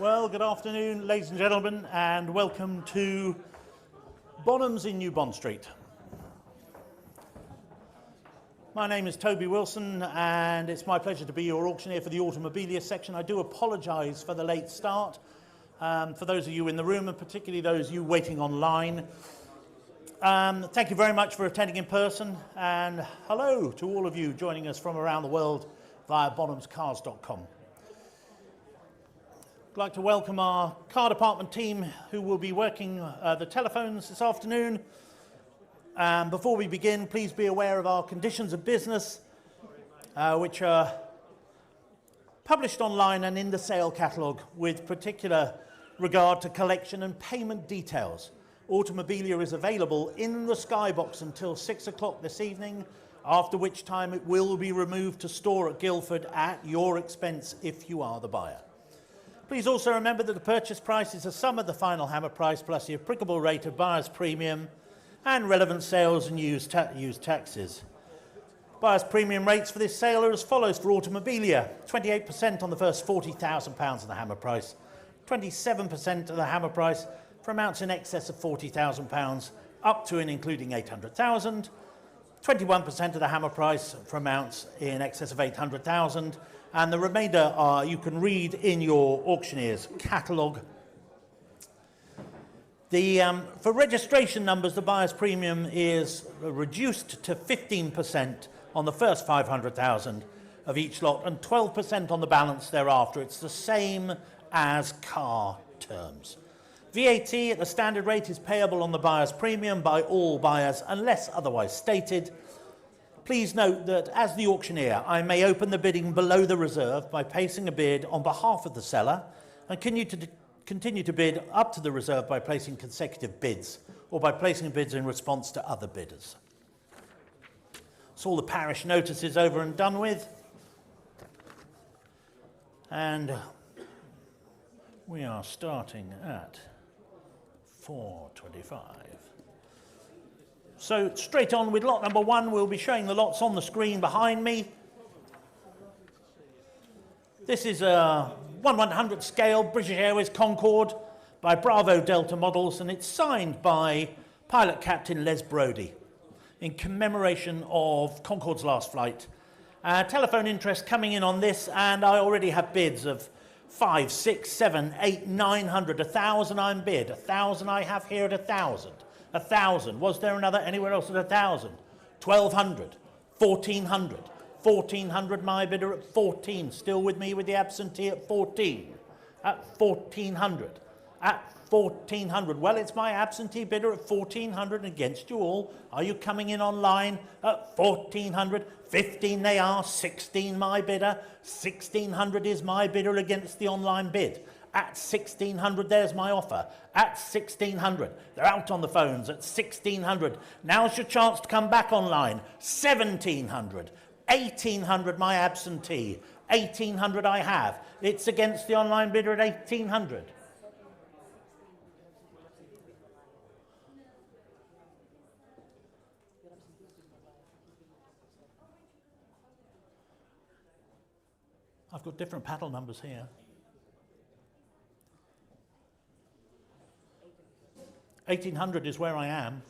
Well, good afternoon, ladies and gentlemen, and welcome to Bonhams in New Bond Street. My name is Toby Wilson, and it's my pleasure to be your auctioneer for the Automobilia section. I do apologise for the late start, for those of you in the room, and particularly those of you waiting online. Thank you very much for attending in person, and hello to all of you joining us from around the world via bonhamscars.com. I'd like to welcome our car department team who will be working the telephones this afternoon. Before we begin, please be aware of our conditions of business, which are published online and in the sale catalogue with particular regard to collection and payment details. Automobilia is available in the skybox until 6 o'clock this evening, after which time it will be removed to store at Guildford at your expense if you are the buyer. Please also remember that the purchase price is a sum of the final hammer price plus the applicable rate of buyer's premium and relevant sales and used taxes. Buyer's premium rates for this sale are as follows for Automobilia: 28% on the first £40,000 of the hammer price, 27% of the hammer price for amounts in excess of £40,000 up to and including £800,000, 21% of the hammer price for amounts in excess of £800,000, and the remainder you can read in your auctioneer's catalogue. For registration numbers, the buyer's premium is reduced to 15% on the first 500,000 of each lot and 12% on the balance thereafter. It's the same as car terms. VAT at the standard rate is payable on the buyer's premium by all buyers unless otherwise stated. Please note that as the auctioneer, I may open the bidding below the reserve by placing a bid on behalf of the seller and continue to bid up to the reserve by placing consecutive bids or by placing bids in response to other bidders. So all the parish notices over and done with. And we are starting at 4:25. So straight on with lot number one. We'll be showing the lots on the screen behind me. This is a 1/100th scale British Airways Concorde by Bravo Delta Models, and it's signed by Pilot Captain Les Brodie in commemoration of Concorde's last flight. Telephone interest coming in on this, and I already have bids of 5, 6, 7, 8, 900, 1,000 I'm bid, 1,000 I have here at 1,000. 1,000. Was there another anywhere else at 1,000? 1,200. 1,400. 1,400 my bidder at 14. Still with me with the absentee at 14. At 1,400. At 1,400. Well, it's my absentee bidder at 1,400 against you all. Are you coming in online at 1,400? 15 they are. 16 my bidder. 1,600 is my bidder against the online bid. At 1,600, there's my offer. At 1,600, they're out on the phones at 1,600. Now's your chance to come back online. 1,700, 1,800, my absentee. 1,800 I have. It's against the online bidder at 1,800. I've got different paddle numbers here. 1,800 is where I am.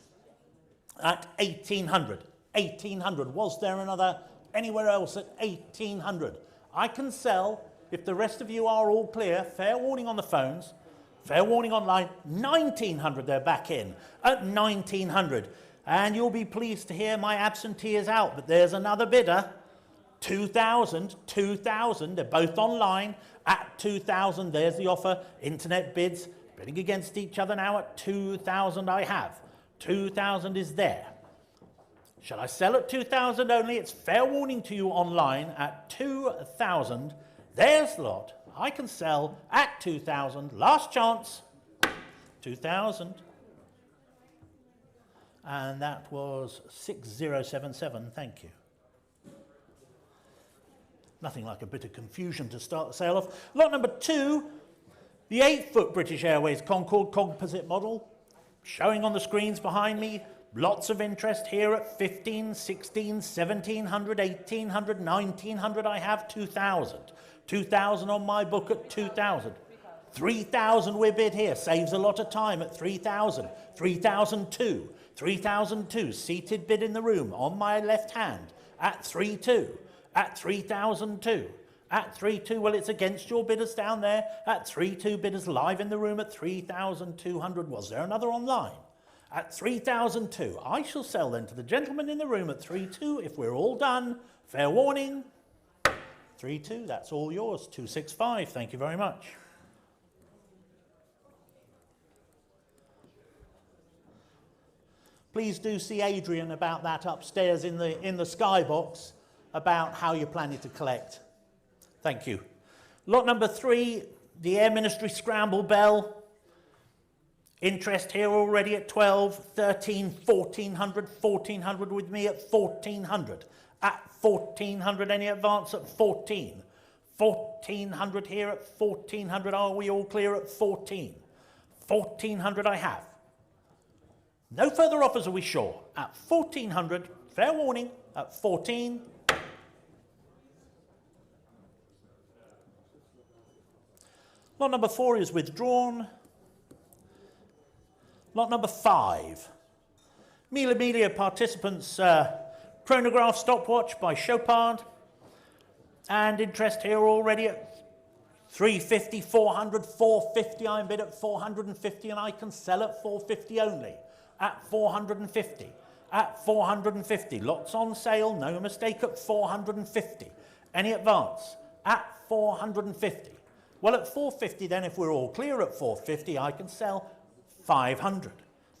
At 1,800. 1,800. Was there another anywhere else at 1,800? I can sell, if the rest of you are all clear, fair warning on the phones, fair warning online, 1,900 they're back in. At 1,900. And you'll be pleased to hear my absentee is out, but there's another bidder. 2,000, 2,000, they're both online. At 2,000, there's the offer. Internet bids. Bidding against each other now at 2,000 I have. 2,000 is there. Shall I sell at 2,000 only? It's fair warning to you online at 2,000. There's the lot. I can sell at 2,000. Last chance. 2,000. And that was 6077. Thank you. Nothing like a bit of confusion to start the sale off. Lot number two. The 8-foot British Airways Concorde composite model, showing on the screens behind me. Lots of interest here at 15, 16, 1,700, 1,800, 1,900. I have 2,000. 2,000 on my book at 2,000. 3,000 we're bid here, saves a lot of time at 3,000. 3,002, 3,002, seated bid in the room on my left hand at 3,2, at 3,002, at 3,2, well it's against your bidders down there, at 3,2 bidders live in the room at 3,200, was there another online? At 3,002, I shall sell then to the gentleman in the room at 3,2 if we're all done, fair warning, 3,2, that's all yours, 265, thank you very much. Please do see Adrian about that upstairs in the skybox about how you're planning to collect. Thank you. Lot number 3, the Air Ministry Scramble Bell. Interest here already at 12, 13, 1,400, 1,400 with me at 1,400. At 1,400, any advance at 14. 1,400 here at 1,400. Are we all clear at 14? 1,400 I have. No further offers, are we sure? At 1,400, fair warning, at 14. Lot number 4 is withdrawn. Lot number 5. Automobilia participants chronograph stopwatch by Chopard. And interest here already at 350, 400, 450. I'm bid at 450 and I can sell at 450 only. At 450, at 450, lots on sale, no mistake, at 450. Any advance? At 450. Well, at 450 then, if we're all clear at 450, I can sell 500.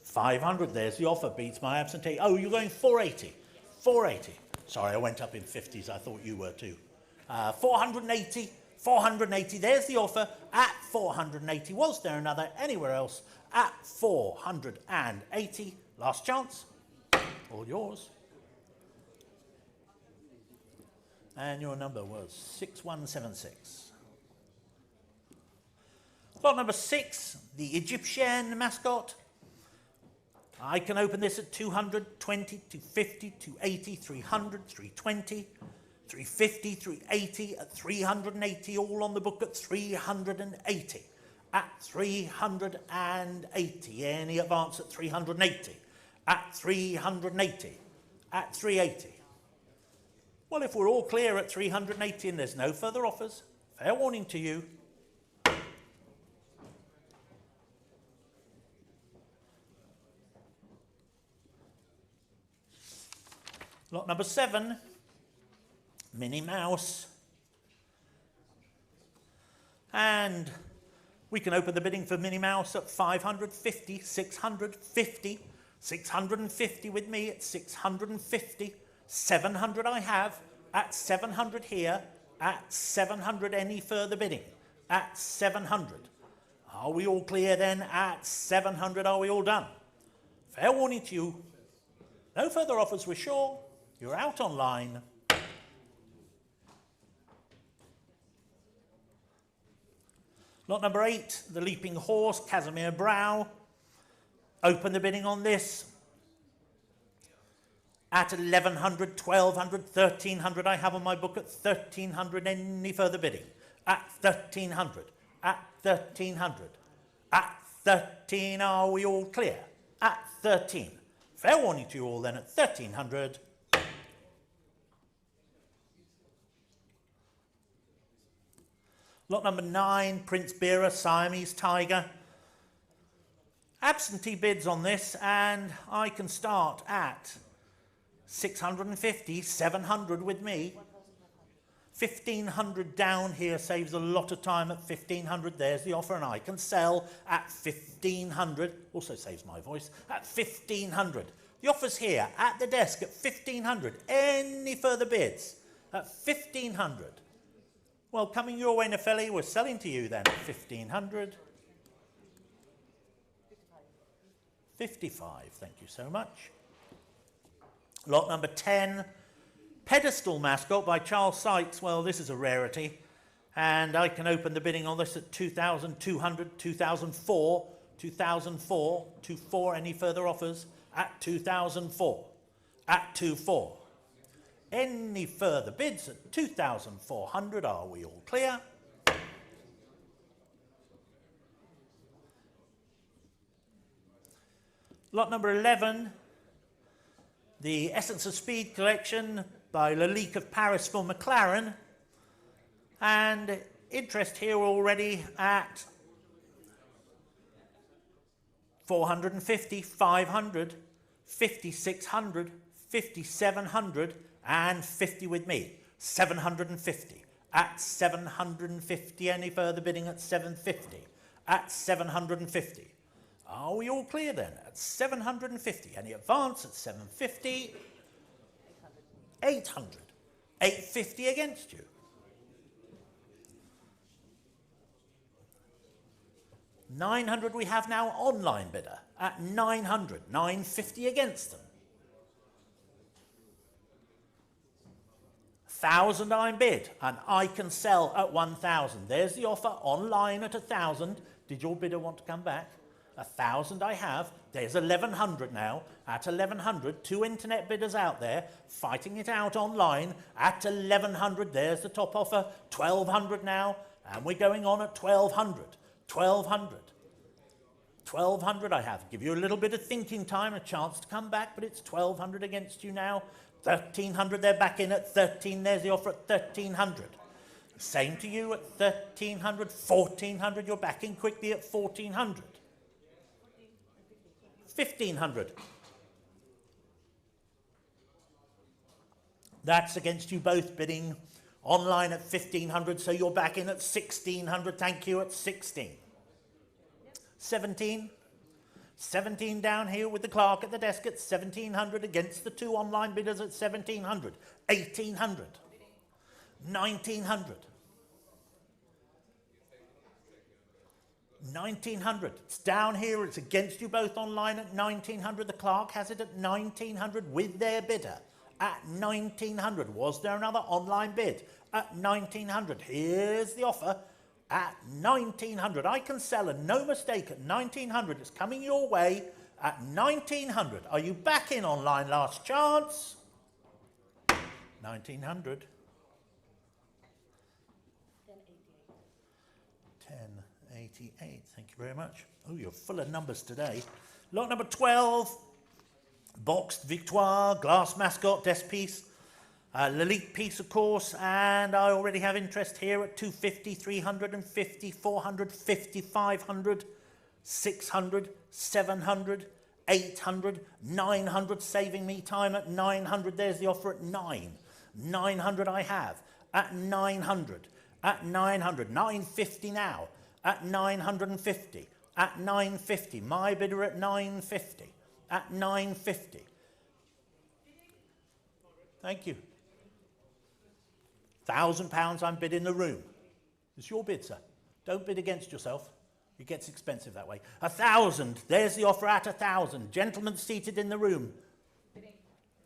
500, there's the offer, beats my absentee. Oh, you're going 480. 480. Sorry, I went up in 50s, I thought you were too. 480, 480, there's the offer at 480. Was there another anywhere else? At 480, last chance, all yours. And your number was 6176. Lot number 6, the Egyptian mascot. I can open this at 200, 20, 250, 280, 300, 320, 350, 380, at 380, all on the book at 380. At 380, any advance at 380, at 380, at 380. Well, if we're all clear at 380 and there's no further offers, fair warning to you. Lot number 7, Minnie Mouse. And we can open the bidding for Minnie Mouse at 550, 650, 650 with me at 650, 700 I have, at 700 here, at 700 any further bidding, at 700. Are we all clear then? At 700 are we all done? Fair warning to you, no further offers we're sure, you're out online. Lot number 8, the Leaping Horse, Casimir Brow. Open the bidding on this at 1,100, 1,200, 1,300. I have on my book at 1,300. Any further bidding? At 1,300, at 1,300, at 13. Are we all clear? At 13. Fair warning to you all then at 1,300. Lot number 9, Prince Bearer, Siamese Tiger. Absentee bids on this, and I can start at 650, 700 with me. 1,500 down here saves a lot of time at 1,500. There's the offer, and I can sell at 1,500. Also saves my voice. At 1,500. The offer's here at the desk at 1,500. Any further bids? At 1,500. Well, coming your way, Nefelli, we're selling to you then at 1,500. 55, thank you so much. Lot number 10, Pedestal Mascot by Charles Sykes. Well, this is a rarity. And I can open the bidding on this at 2,200, 2,004, 2,004, 2,4. Any further offers? At 2,004, at 2,4. Any further bids at 2,400? Are we all clear? Lot number 11, the Essence of Speed collection by Lalique of Paris for McLaren. And interest here already at 450, 500, 50, 600, 50, 700, and 50 with me. 750. At 750. Any further bidding at 750? At 750. Are we all clear then? At 750. Any advance at 750? 800. 850 against you. 900 we have now online bidder at 900. 950 against them. 1,000 I'm bid and I can sell at 1,000. There's the offer online at 1,000. Did your bidder want to come back? 1,000 I have. There's 1,100 now. At 1,100, 2 internet bidders out there fighting it out online. At 1,100, there's the top offer. 1,200 now, and we're going on at 1,200. 1,200. 1,200 I have. Give you a little bit of thinking time, a chance to come back, but it's 1,200 against you now. 1,300, they're back in at 13. There's the offer at 1,300. Same to you at 1,300. 1,400, you're back in quickly at 1,400. 1,500. That's against you both bidding online at 1,500, so you're back in at 1,600. Thank you, at 16. 17. 17 down here with the clerk at the desk at 1,700 against the 2 online bidders at 1,700. 1,800. 1,900. 1,900. It's down here. It's against you both online at 1,900. The clerk has it at 1,900 with their bidder at 1,900. Was there another online bid at 1,900? Here's the offer at 1,900. I can sell, and no mistake, at 1,900. It's coming your way at 1,900. Are you back in online? Last chance. 1,900. 1088. Thank you very much. Oh, you're full of numbers today. Lot number 12. Boxed Victoire, glass mascot, desk piece. Lalique piece, of course, and I already have interest here at 250, 350, 450, 500, 600, 700, 800, 900, saving me time at 900. There's the offer at 9. 900 I have. At 900. At 900. 950 now. At 950. At 950. My bidder at 950. At 950. Thank you. £1,000 I'm bidding the room. It's your bid, sir. Don't bid against yourself. It gets expensive that way. 1,000. There's the offer at 1,000. Gentlemen seated in the room.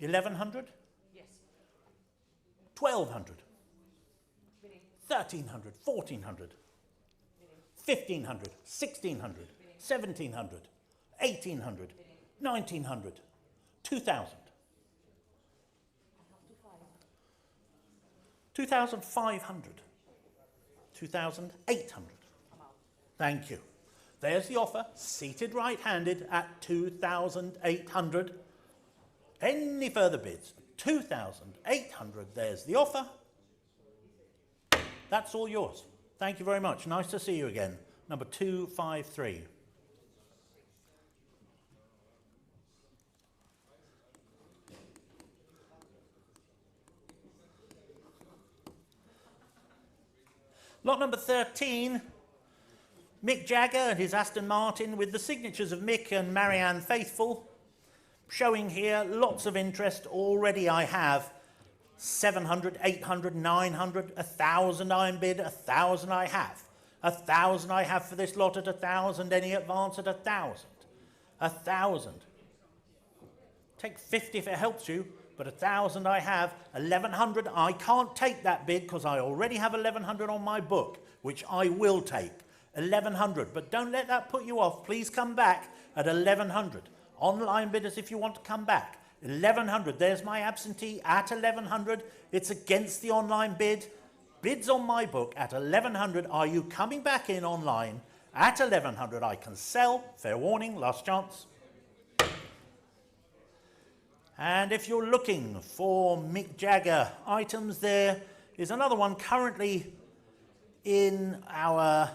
1,100? Yes. 1,200? 1,300? 1,400? 1,500? 1,600? 1,700? 1,800? 1,900? 2,000? 2,500. 2,800. Thank you. There's the offer, seated right-handed at 2,800. Any further bids? 2,800. There's the offer. That's all yours. Thank you very much. Nice to see you again. Number 253. Lot number 13, Mick Jagger and his Aston Martin with the signatures of Mick and Marianne Faithfull. Showing here lots of interest. Already I have 700, 800, 900, 1,000 I'm bid, 1,000 I have. 1,000 I have for this lot at 1,000. Any advance at 1,000? 1,000. Take 50 if it helps you. But 1,000 I have. 1,100 I can't take that bid because I already have 1,100 on my book, which I will take. 1,100, but don't let that put you off. Please come back at 1,100. Online bidders, if you want to come back. 1,100, there's my absentee at 1,100. It's against the online bid. Bids on my book at 1,100. Are you coming back in online? At 1,100 I can sell. Fair warning, last chance. And if you're looking for Mick Jagger items, there is another one currently in our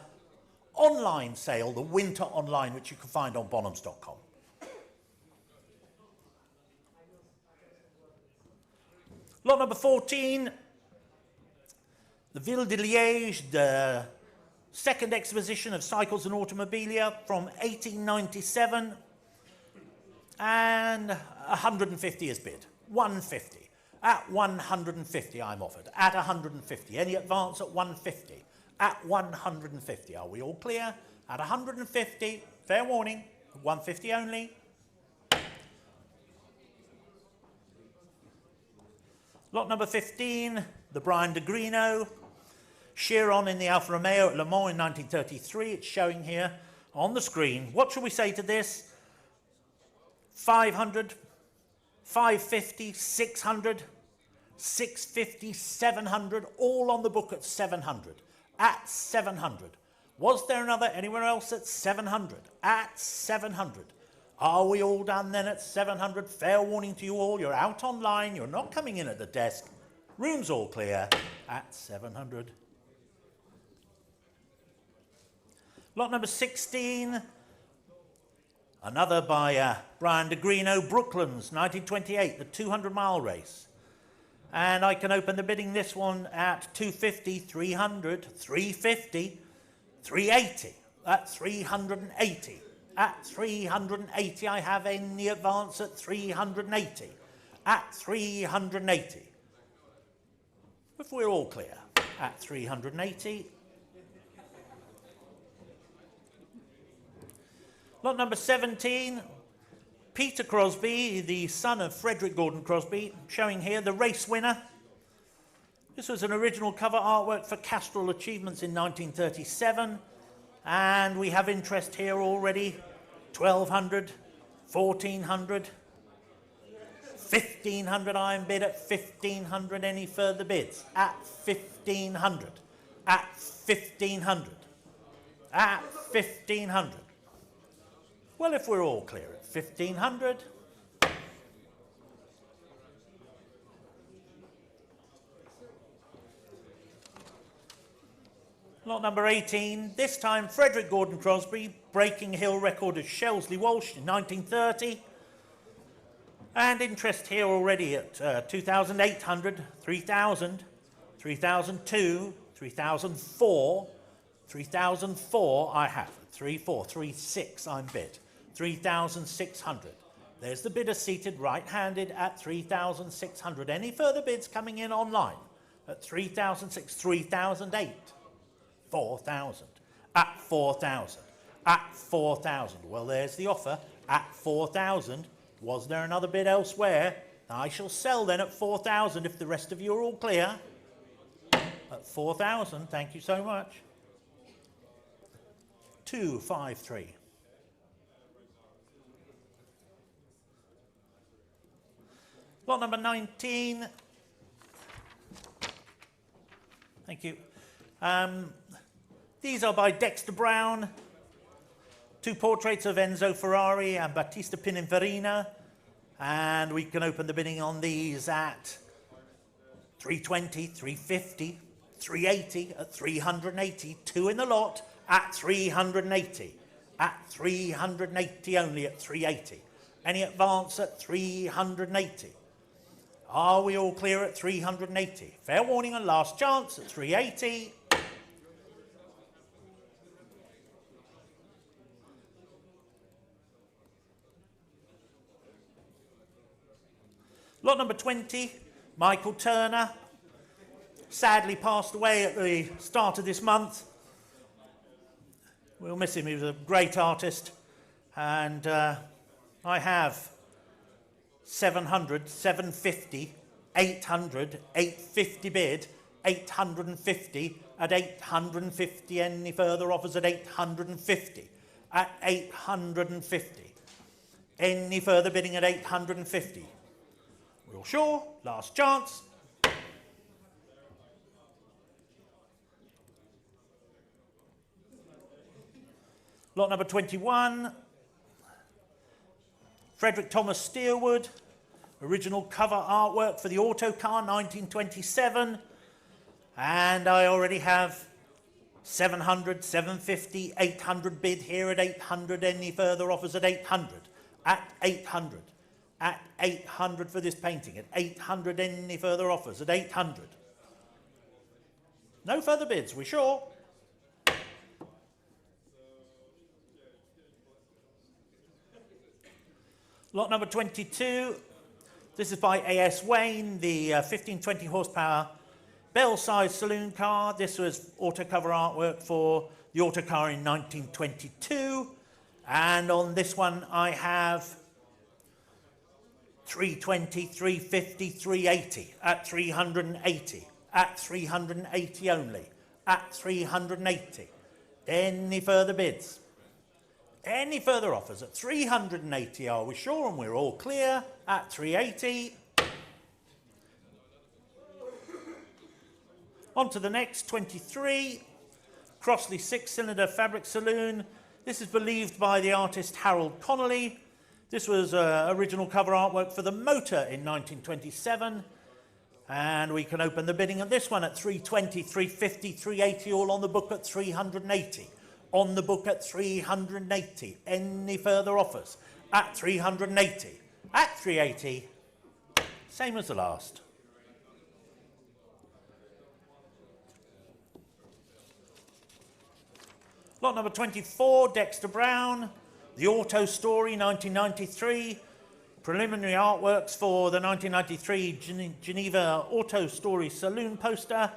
online sale, the Winter Online, which you can find on Bonhams.com. Lot number 14, the Ville de Liège, the second exposition of Cycles and Automobilia from 1897, and 150 is bid. 150. At 150 I'm offered. At 150. Any advance at 150? At 150. Are we all clear? At 150. Fair warning. 150 only. Lot number 15, the Brian de Grino. Chiron in the Alfa Romeo at Le Mans in 1933. It's showing here on the screen. What shall we say to this? 500, 550, 600, 650, 700, all on the book at 700. At 700. Was there another anywhere else at 700? At 700. Are we all done then at 700? Fair warning to you all, you're out online, you're not coming in at the desk. Room's all clear at 700. Lot number 16, another by Brian de Grino, Brooklands, 1928, the 200-mile race. And I can open the bidding this one at 250, 300, 350, 380, at 380. At 380, I have in the advance at 380. At 380. If we're all clear, at 380. Lot number 17, Peter Crosby, the son of Frederick Gordon Crosby, showing here the race winner. This was an original cover artwork for Castrol Achievements in 1937, and we have interest here already. 1,200, 1,400, 1,500. I am bid at 1,500. Any further bids? At 1,500. At 1,500. At 1,500. Well, if we're all clear at 1,500. Lot number 18, this time Frederick Gordon Crosby, breaking hill record of Shelsley Walsh in 1930. And interest here already at 2,800, 3,000, 3,002, 3,004, 3,004 I have, 3,4, 3,6 I'm bid, 3,600. There's the bidder seated right-handed at 3,600. Any further bids coming in online at 3,006, 3,008. 4,000, at 4,000, at 4,000. Well, there's the offer, at 4,000. Was there another bid elsewhere? I shall sell then at 4,000 if the rest of you are all clear. At 4,000, thank you so much. 253. Lot number 19. Thank you. These are by Dexter Brown, two portraits of Enzo Ferrari and Battista Pininfarina, and we can open the bidding on these at 320, 350, 380, at 380, two in the lot at 380, at 380 only at 380. Any advance at 380? Are we all clear at 380? Fair warning and last chance at 380. Lot number 20, Michael Turner, sadly passed away at the start of this month. We'll miss him, he was a great artist. And I have 700, 750, 800, 850 bid, 850, at 850, any further offers at 850, at 850. Any further bidding at 850? We're all sure, last chance. Lot number 21, Frederick Thomas Steelwood, Original cover artwork for the Autocar 1927. And I already have 700, 750, 800 bid here at 800. Any further offers at 800? At 800. At 800 for this painting. At 800, any further offers? At 800. No further bids, we sure? Lot number 22. This is by A.S. Wayne, the 1520 horsepower bell-sized saloon car. This was auto cover artwork for the Autocar in 1922. And on this one I have 320, 350, 380, at 380, at 380 only, at 380. Any further bids? Any further offers? At 380, are we sure? And we're all clear. At 380. On to the next, 23. Crossley 6-cylinder fabric saloon. This is believed by the artist Harold Connolly. This was original cover artwork for the motor in 1927. And we can open the bidding on this one at 320, 350, 380, all on the book at 380. On the book at 380. Any further offers? At 380. At 380. Same as the last. Lot number 24, Dexter Brown. The Auto Story, 1993. Preliminary artworks for the 1993 Geneva Auto Story Saloon poster.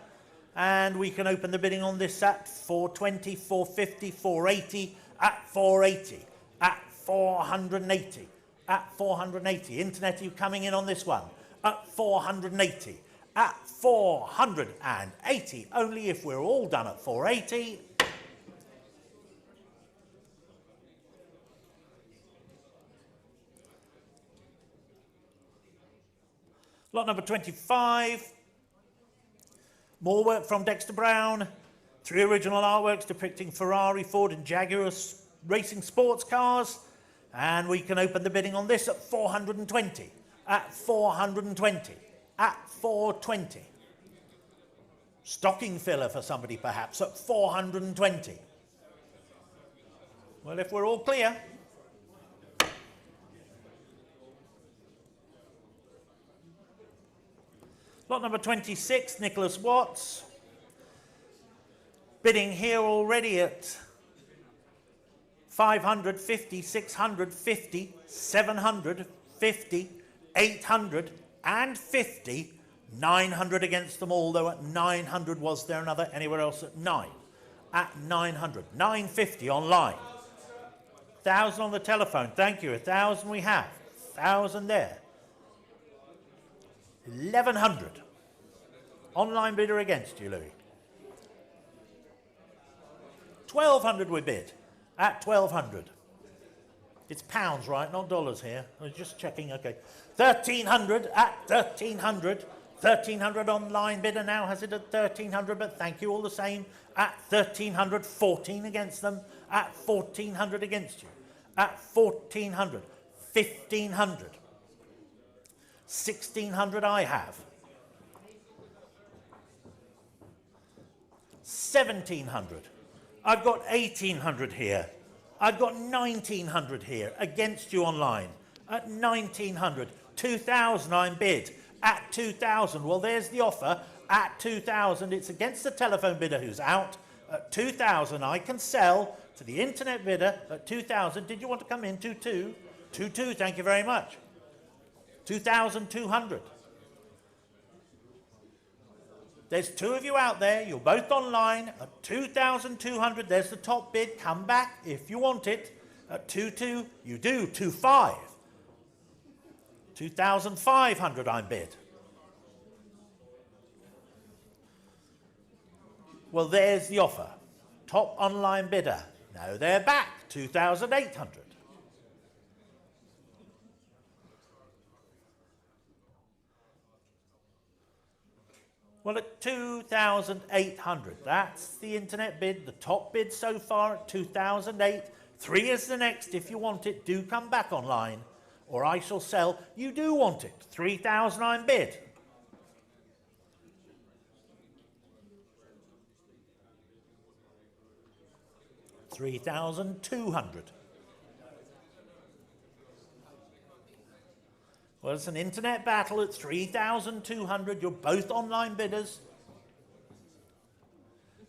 And we can open the bidding on this at 420, 450, 480, at 480, at 480, at 480. Internet, are you coming in on this one? At 480, at 480. Only if we're all done at 480. Lot number 25. More work from Dexter Brown. 3 original artworks depicting Ferrari, Ford and Jaguar racing sports cars. And we can open the bidding on this at 420. At 420. At 420. Stocking filler for somebody perhaps at 420. Well, if we're all clear. Lot number 26, Nicholas Watts. Bidding here already at 550, 650, 750, 800 and 50. 900 against them all, though at 900 was there another anywhere else at 9? At 900. 950 online. 1,000 on the telephone. Thank you. 1,000 we have. 1,000 there. 1,100. Online bidder against you, Louis. 1,200 we bid. At 1,200. It's pounds, right? Not dollars here. I was just checking. Okay. 1,300 at 1,300. 1,300 online bidder now has it at 1,300, but thank you all the same. At 1,300, 14 against them. At 1,400 against you. At 1,400, 1,500. 1,600 I have. 1,700. I've got 1,800 here. I've got 1,900 here against you online. At 1,900. 2,000 I'm bid. At 2,000. Well, there's the offer. At 2,000. It's against the telephone bidder who's out. At 2,000 I can sell to the internet bidder at 2,000. Did you want to come in? 2,2. 2,2. Thank you very much. 2,200. There's 2 of you out there. You're both online. At 2,200, there's the top bid. Come back if you want it. At 2,2, you do. 2,5. 2,500 I'm bid. Well, there's the offer. Top online bidder. Now they're back. 2,800. Well, at 2,800, that's the internet bid, the top bid so far at 2,008. 3 is the next. If you want it, do come back online. or I shall sell. You do want it. 3,000 I'm bid. $3,200. Well, it's an internet battle at 3,200. You're both online bidders.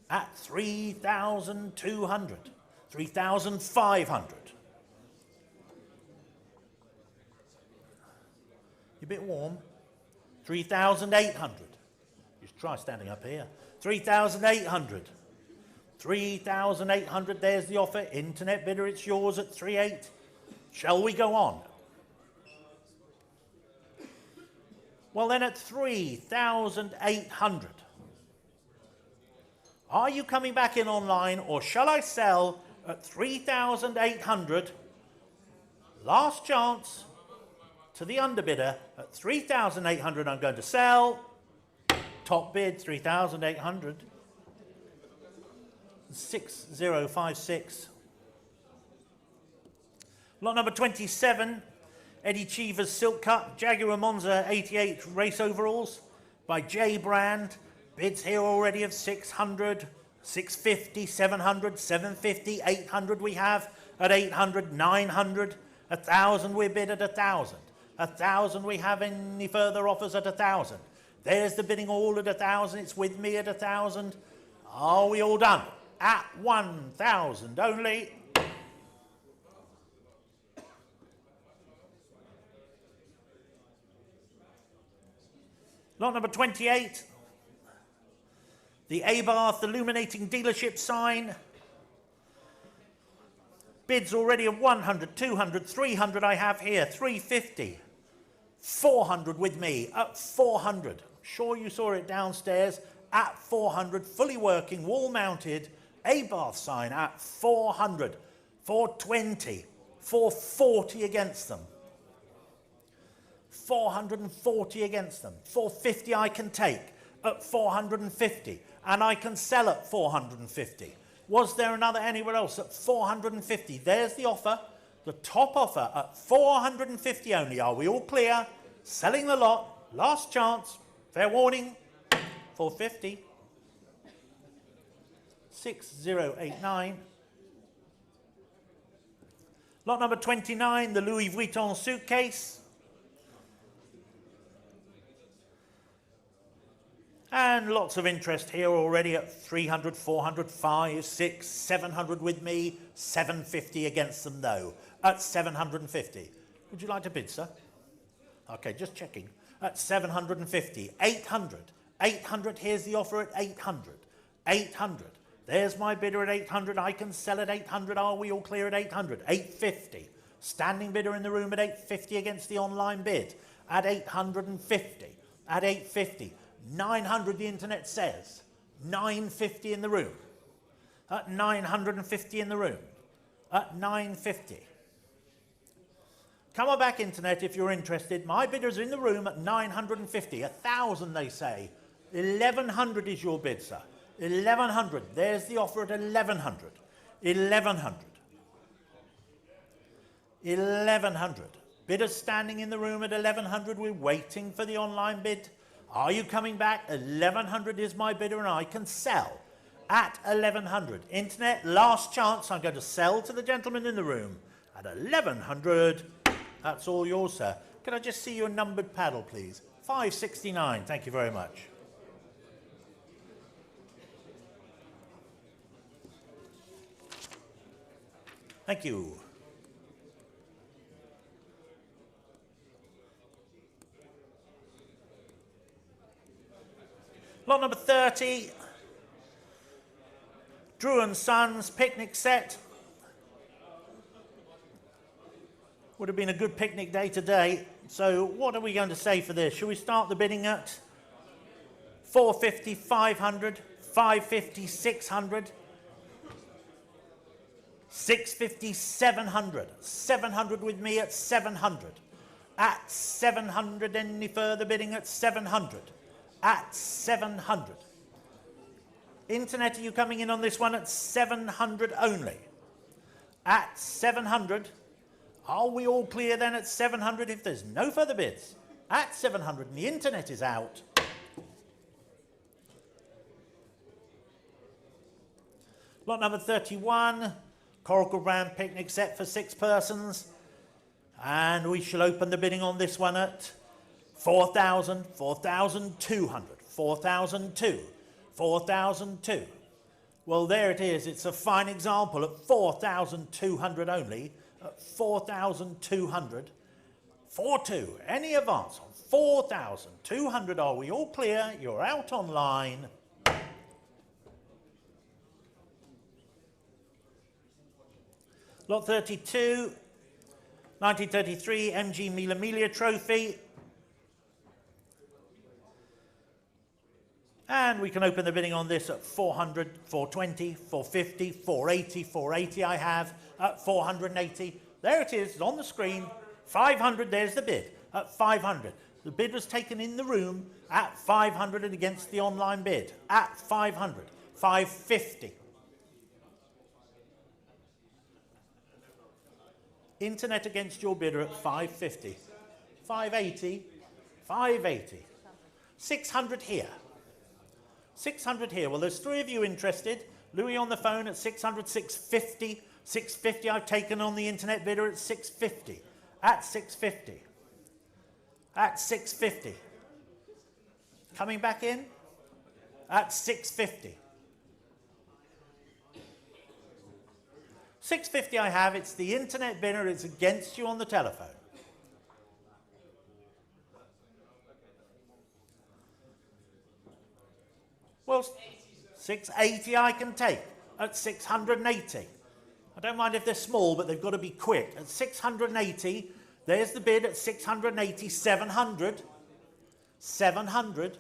At 3,200. 3,500. You're a bit warm. 3,800. Just try standing up here. 3,800. 3,800. There's the offer. Internet bidder, it's yours at 3,800. Shall we go on? Well, then at 3,800. Are you coming back in online, or shall I sell at 3,800? Last chance to the underbidder at 3,800. I'm going to sell. Top bid 3,800. 6056. Lot number 27. Eddie Cheever's Silk Cut Jaguar Monza 88 race overalls by J Brand. Bids here already of 600, 650, 700, 750, 800 we have at 800, 900, 1,000 we bid at 1,000. 1,000 we have any further offers at 1,000. There's the bidding all at 1,000. It's with me at 1,000. Are we all done? At 1,000 only. Lot number 28. The Abarth illuminating dealership sign. Bids already of 100, 200, 300 I have here. 350. 400 with me at 400. Sure you saw it downstairs at 400. Fully working, wall mounted. Abarth sign at 400. 420. 440 against them. 440 against them. 450 I can take at 450. And I can sell at 450. Was there another anywhere else at 450? There's the offer. The top offer at 450 only. Are we all clear? Selling the lot. Last chance. Fair warning. 450. 6089. Lot number 29, the Louis Vuitton suitcase. And lots of interest here already at 300, 400, 500, 600, 700 with me. 750 against them though. At 750. Would you like to bid, sir? Okay, just checking. At 750. 800. 800, here's the offer at 800. 800. There's my bidder at 800. I can sell at 800. Are we all clear at 800? 850. Standing bidder in the room at 850 against the online bid. At 850. At 850. 900 the internet says. 950 in the room. At 950 in the room. At 950. Come on back, internet, if you're interested. My bidders are in the room at 950. 1,000 they say. 1,100 is your bid, sir. 1,100. There's the offer at 1,100. 1,100. 1,100. Bidders standing in the room at 1,100. We're waiting for the online bid. Are you coming back? 1,100 is my bidder and I can sell at 1,100. Internet, last chance. I'm going to sell to the gentleman in the room at 1,100. That's all yours, sir. Can I just see your numbered paddle, please? 569. Thank you very much. Thank you. Lot number 30, Drew and Sons picnic set. Would have been a good picnic day today. So what are we going to say for this? Shall we start the bidding at 450, 500, 550, 600, 650, 700, 700 with me at 700. At 700, any further bidding at 700. At 700. Internet, are you coming in on this one at 700 only? At 700. Are we all clear then at 700 if there's no further bids? At 700 and the internet is out. Lot number 31, Coracle Brand picnic set for 6 persons. And we shall open the bidding on this one at 4,000, 4,200, 4,002, 4,002. Well, there it is. It's a fine example at 4,200 only, at 4,200. 4-2. Any advance on 4,200? Are we all clear? You're out online. Lot 32, 1933 MG Bonhams trophy. And we can open the bidding on this at 400, 420, 450, 480, 480 I have, at 480. There it is on the screen. 500, there's the bid, at 500. The bid was taken in the room at 500 and against the online bid, at 500, 550. Internet against your bidder at 550, 580, 580, 600 here. 600 here. Well, there's 3 of you interested. Louis on the phone at 600, 650. 650 I've taken on the internet bidder at 650. At 650. At 650. Coming back in? At 650. 650 I have. It's the internet bidder. It's against you on the telephone. Well, 680 I can take at 680. I don't mind if they're small, but they've got to be quick. At 680, there's the bid at 680, 700. 700.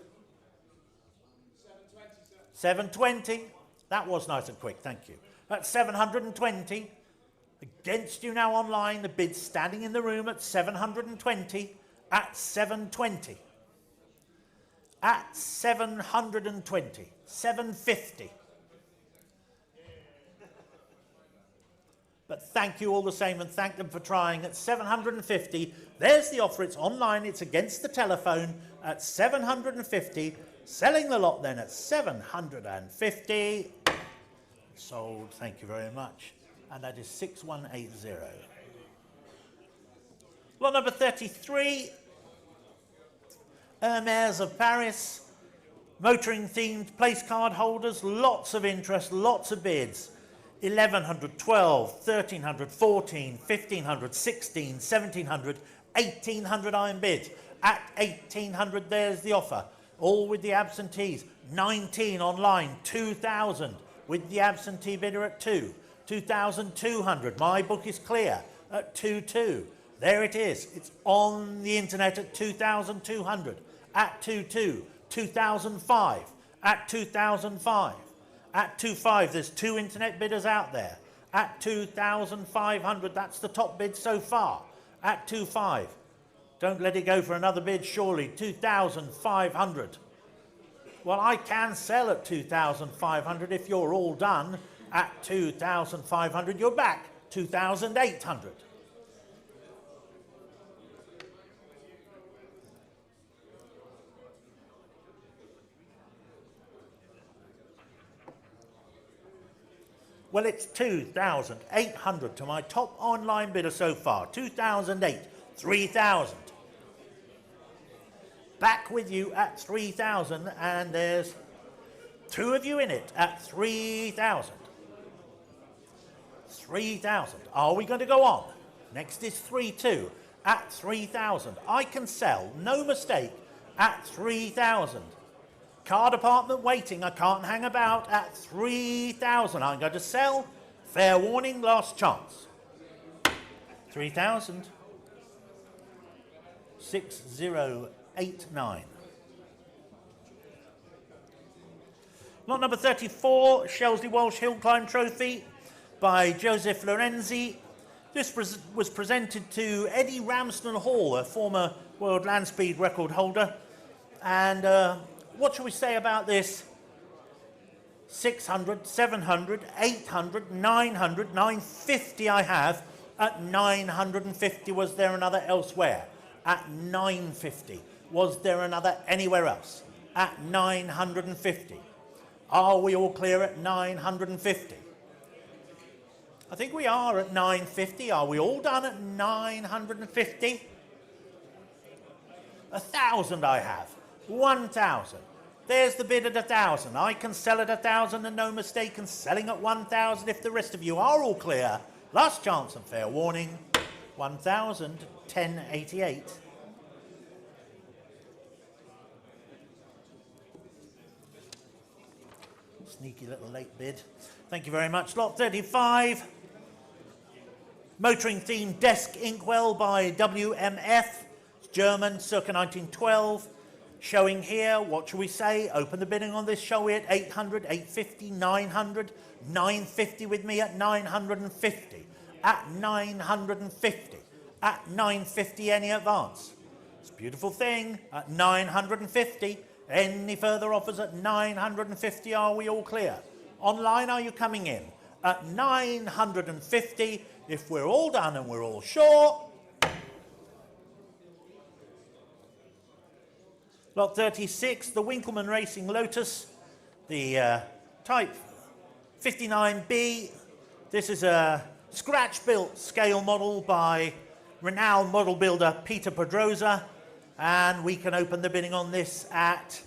720. That was nice and quick, thank you. At 720. Against you now online, the bid standing in the room at 720. At 720. At 720, 750. But thank you all the same and thank them for trying at 750. There's the offer, it's online, it's against the telephone at 750. Selling the lot then at 750. Sold, thank you very much. And that is 6180. Lot number 33. Hermes of Paris, motoring themed place card holders, lots of interest, lots of bids. 1,100, 12, 1,300, 14, 1,500, 16, 1,700, 1,800 iron bids. At 1,800 there's the offer, all with the absentees. 19 online, 2,000 with the absentee bidder at 2. 2,200, my book is clear, at 2,2. There it is, it's on the internet at 2,200. At 2,2, 2,005, at 2,005, at 2,500, there's 2 internet bidders out there. At 2,500, that's the top bid so far. At 2,500, don't let it go for another bid, surely. 2,500. Well, I can sell at 2,500 if you're all done. At 2,500, you're back. 2,800. Well, it's 2,800 to my top online bidder so far. 2,008, 3,000. Back with you at 3,000, and there's 2 of you in it at 3,000. 3,000. Are we going to go on? Next is 3,200 at 3,000. I can sell, no mistake, at 3,000. Car department waiting, I can't hang about at 3,000. I'm going to sell. Fair warning, last chance. 3,000. 6089. Lot number 34, Shelsley Walsh Hill Climb Trophy by Joseph Lorenzi. This was presented to Eddie Ramsden Hall, a former World Land Speed record holder. And what shall we say about this? 600, 700, 800, 900, 950 I have At 950, was there another elsewhere? At 950, was there another anywhere else? At 950. Are we all clear at 950? I think we are at 950. Are we all done at 950? 1,000 I have. 1,000. There's the bid at 1,000. I can sell at 1,000 and no mistake in selling at 1,000 if the rest of you are all clear. Last chance and fair warning. 1,000, 1088. Sneaky little late bid. Thank you very much. Lot 35. Motoring themed desk inkwell by WMF. It's German, circa 1912. Showing here, what shall we say? Open the bidding on this, shall we, at 800, 850, 900, 950 with me at 950. At 950. At 950, any advance? It's a beautiful thing. At 950. Any further offers at 950? Are we all clear? Online, are you coming in? At 950, if we're all done and we're all sure. Lot 36, the Winkleman Racing Lotus, the Type 59B. This is a scratch-built scale model by renowned model builder Peter Pedrosa, and we can open the bidding on this at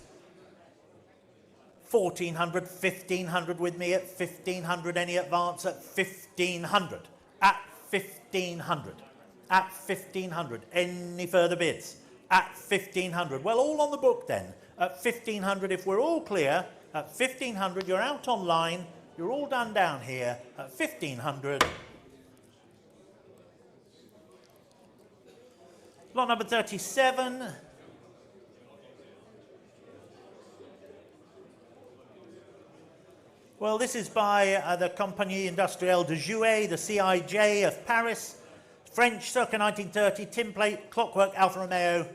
1,400, 1,500 with me at 1,500. Any advance at 1,500? At 1,500. At 1,500. Any further bids? At 1,500. Well, all on the book then. At 1,500, if we're all clear, at 1,500, you're out online, you're all done down here at 1,500. Lot number 37. Well, this is by the Compagnie Industrielle de Jouet, the CIJ of Paris. French, circa 1930, tinplate, clockwork, Alfa Romeo,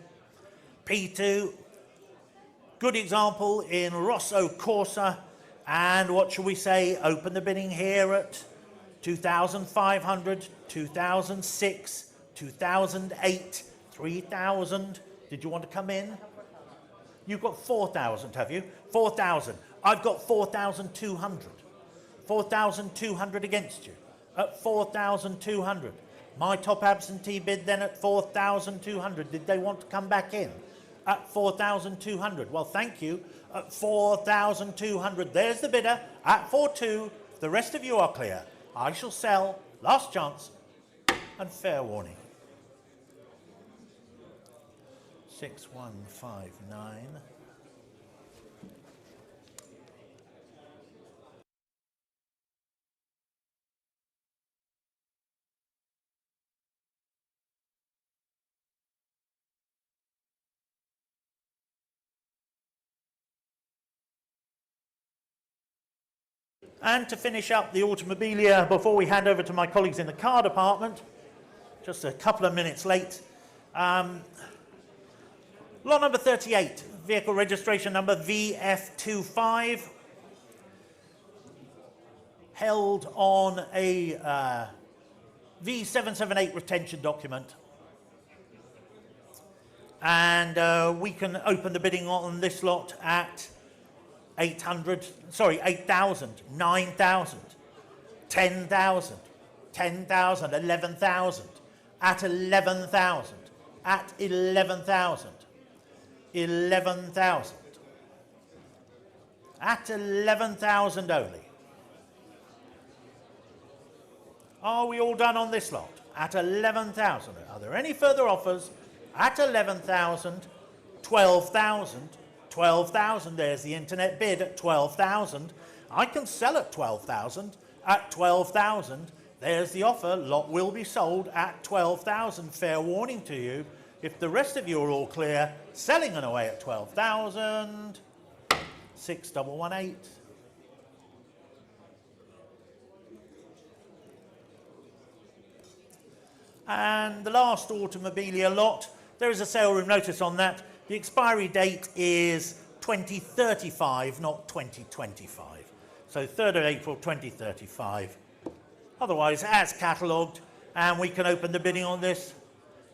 P2. Good example in Rosso Corsa. And what shall we say? Open the bidding here at 2,500, 2006, 2008, 3,000. Did you want to come in? You've got 4,000, have you? 4,000. I've got 4,200. 4,200 against you. At 4,200. My top absentee bid then at 4,200. Did they want to come back in? At 4,200. Well, thank you. At 4,200. There's the bidder. At 4,200. If the rest of you are clear, I shall sell. Last chance. And fair warning. 6159. And to finish up the Automobilia, before we hand over to my colleagues in the car department, just a couple of minutes late, lot number 38, vehicle registration number VF25, held on a V778 retention document. And we can open the bidding on this lot at 8,000, 9,000, 10,000, 10,000, 11,000, at 11,000, at 11,000, 11,000, at 11,000 only. Are we all done on this lot? At 11,000. Are there any further offers? At 11,000, 12,000, 12,000, there's the internet bid at 12,000. I can sell at 12,000. At 12,000, there's the offer. Lot will be sold at 12,000. Fair warning to you. If the rest of you are all clear, selling and away at 12,000. 6118. And the last Automobilia lot, there is a sale room notice on that. The expiry date is 2035, not 2025. So 3rd of April 2035. Otherwise, as catalogued, And we can open the bidding on this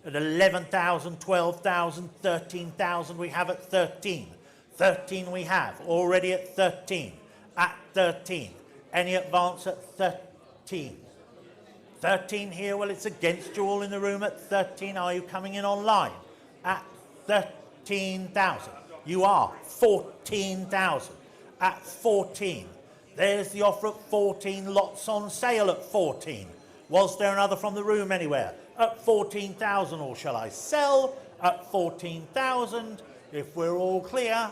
at 11,000, 12,000, 13,000. We have at 13. 13 we have, already at 13. At 13. Any advance at 13? 13 here, well, it's against you all in the room at 13. Are you coming in online? At 13,000. You are. 14,000. At 14. There's the offer at 14, lots on sale at 14. Was there another from the room anywhere? At 14,000, or shall I sell at 14,000? If we're all clear,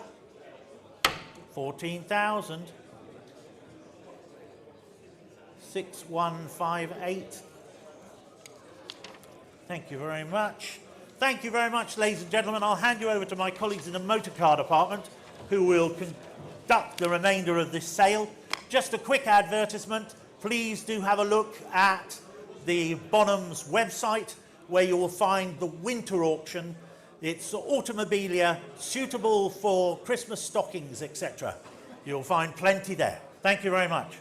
14,000. 6158. Thank you very much. Thank you very much, ladies and gentlemen. I'll hand you over to my colleagues in the motor car department who will conduct the remainder of this sale. Just a quick advertisement. Please do have a look at the Bonhams website where you will find the winter auction. It's Automobilia, suitable for Christmas stockings, etc. You'll find plenty there. Thank you very much.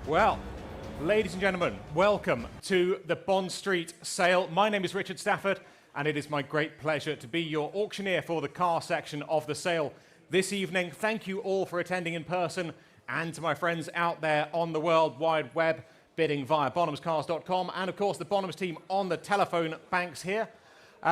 Well, ladies and gentlemen, welcome to the Bond Street sale. My name is Richard Stafford, and it is my great pleasure to be your auctioneer for the car section of the sale this evening. Thank you all for attending in person, and to my friends out there on the World Wide Web bidding via bonhamscars.com, and of course the Bonhams team on the telephone banks here.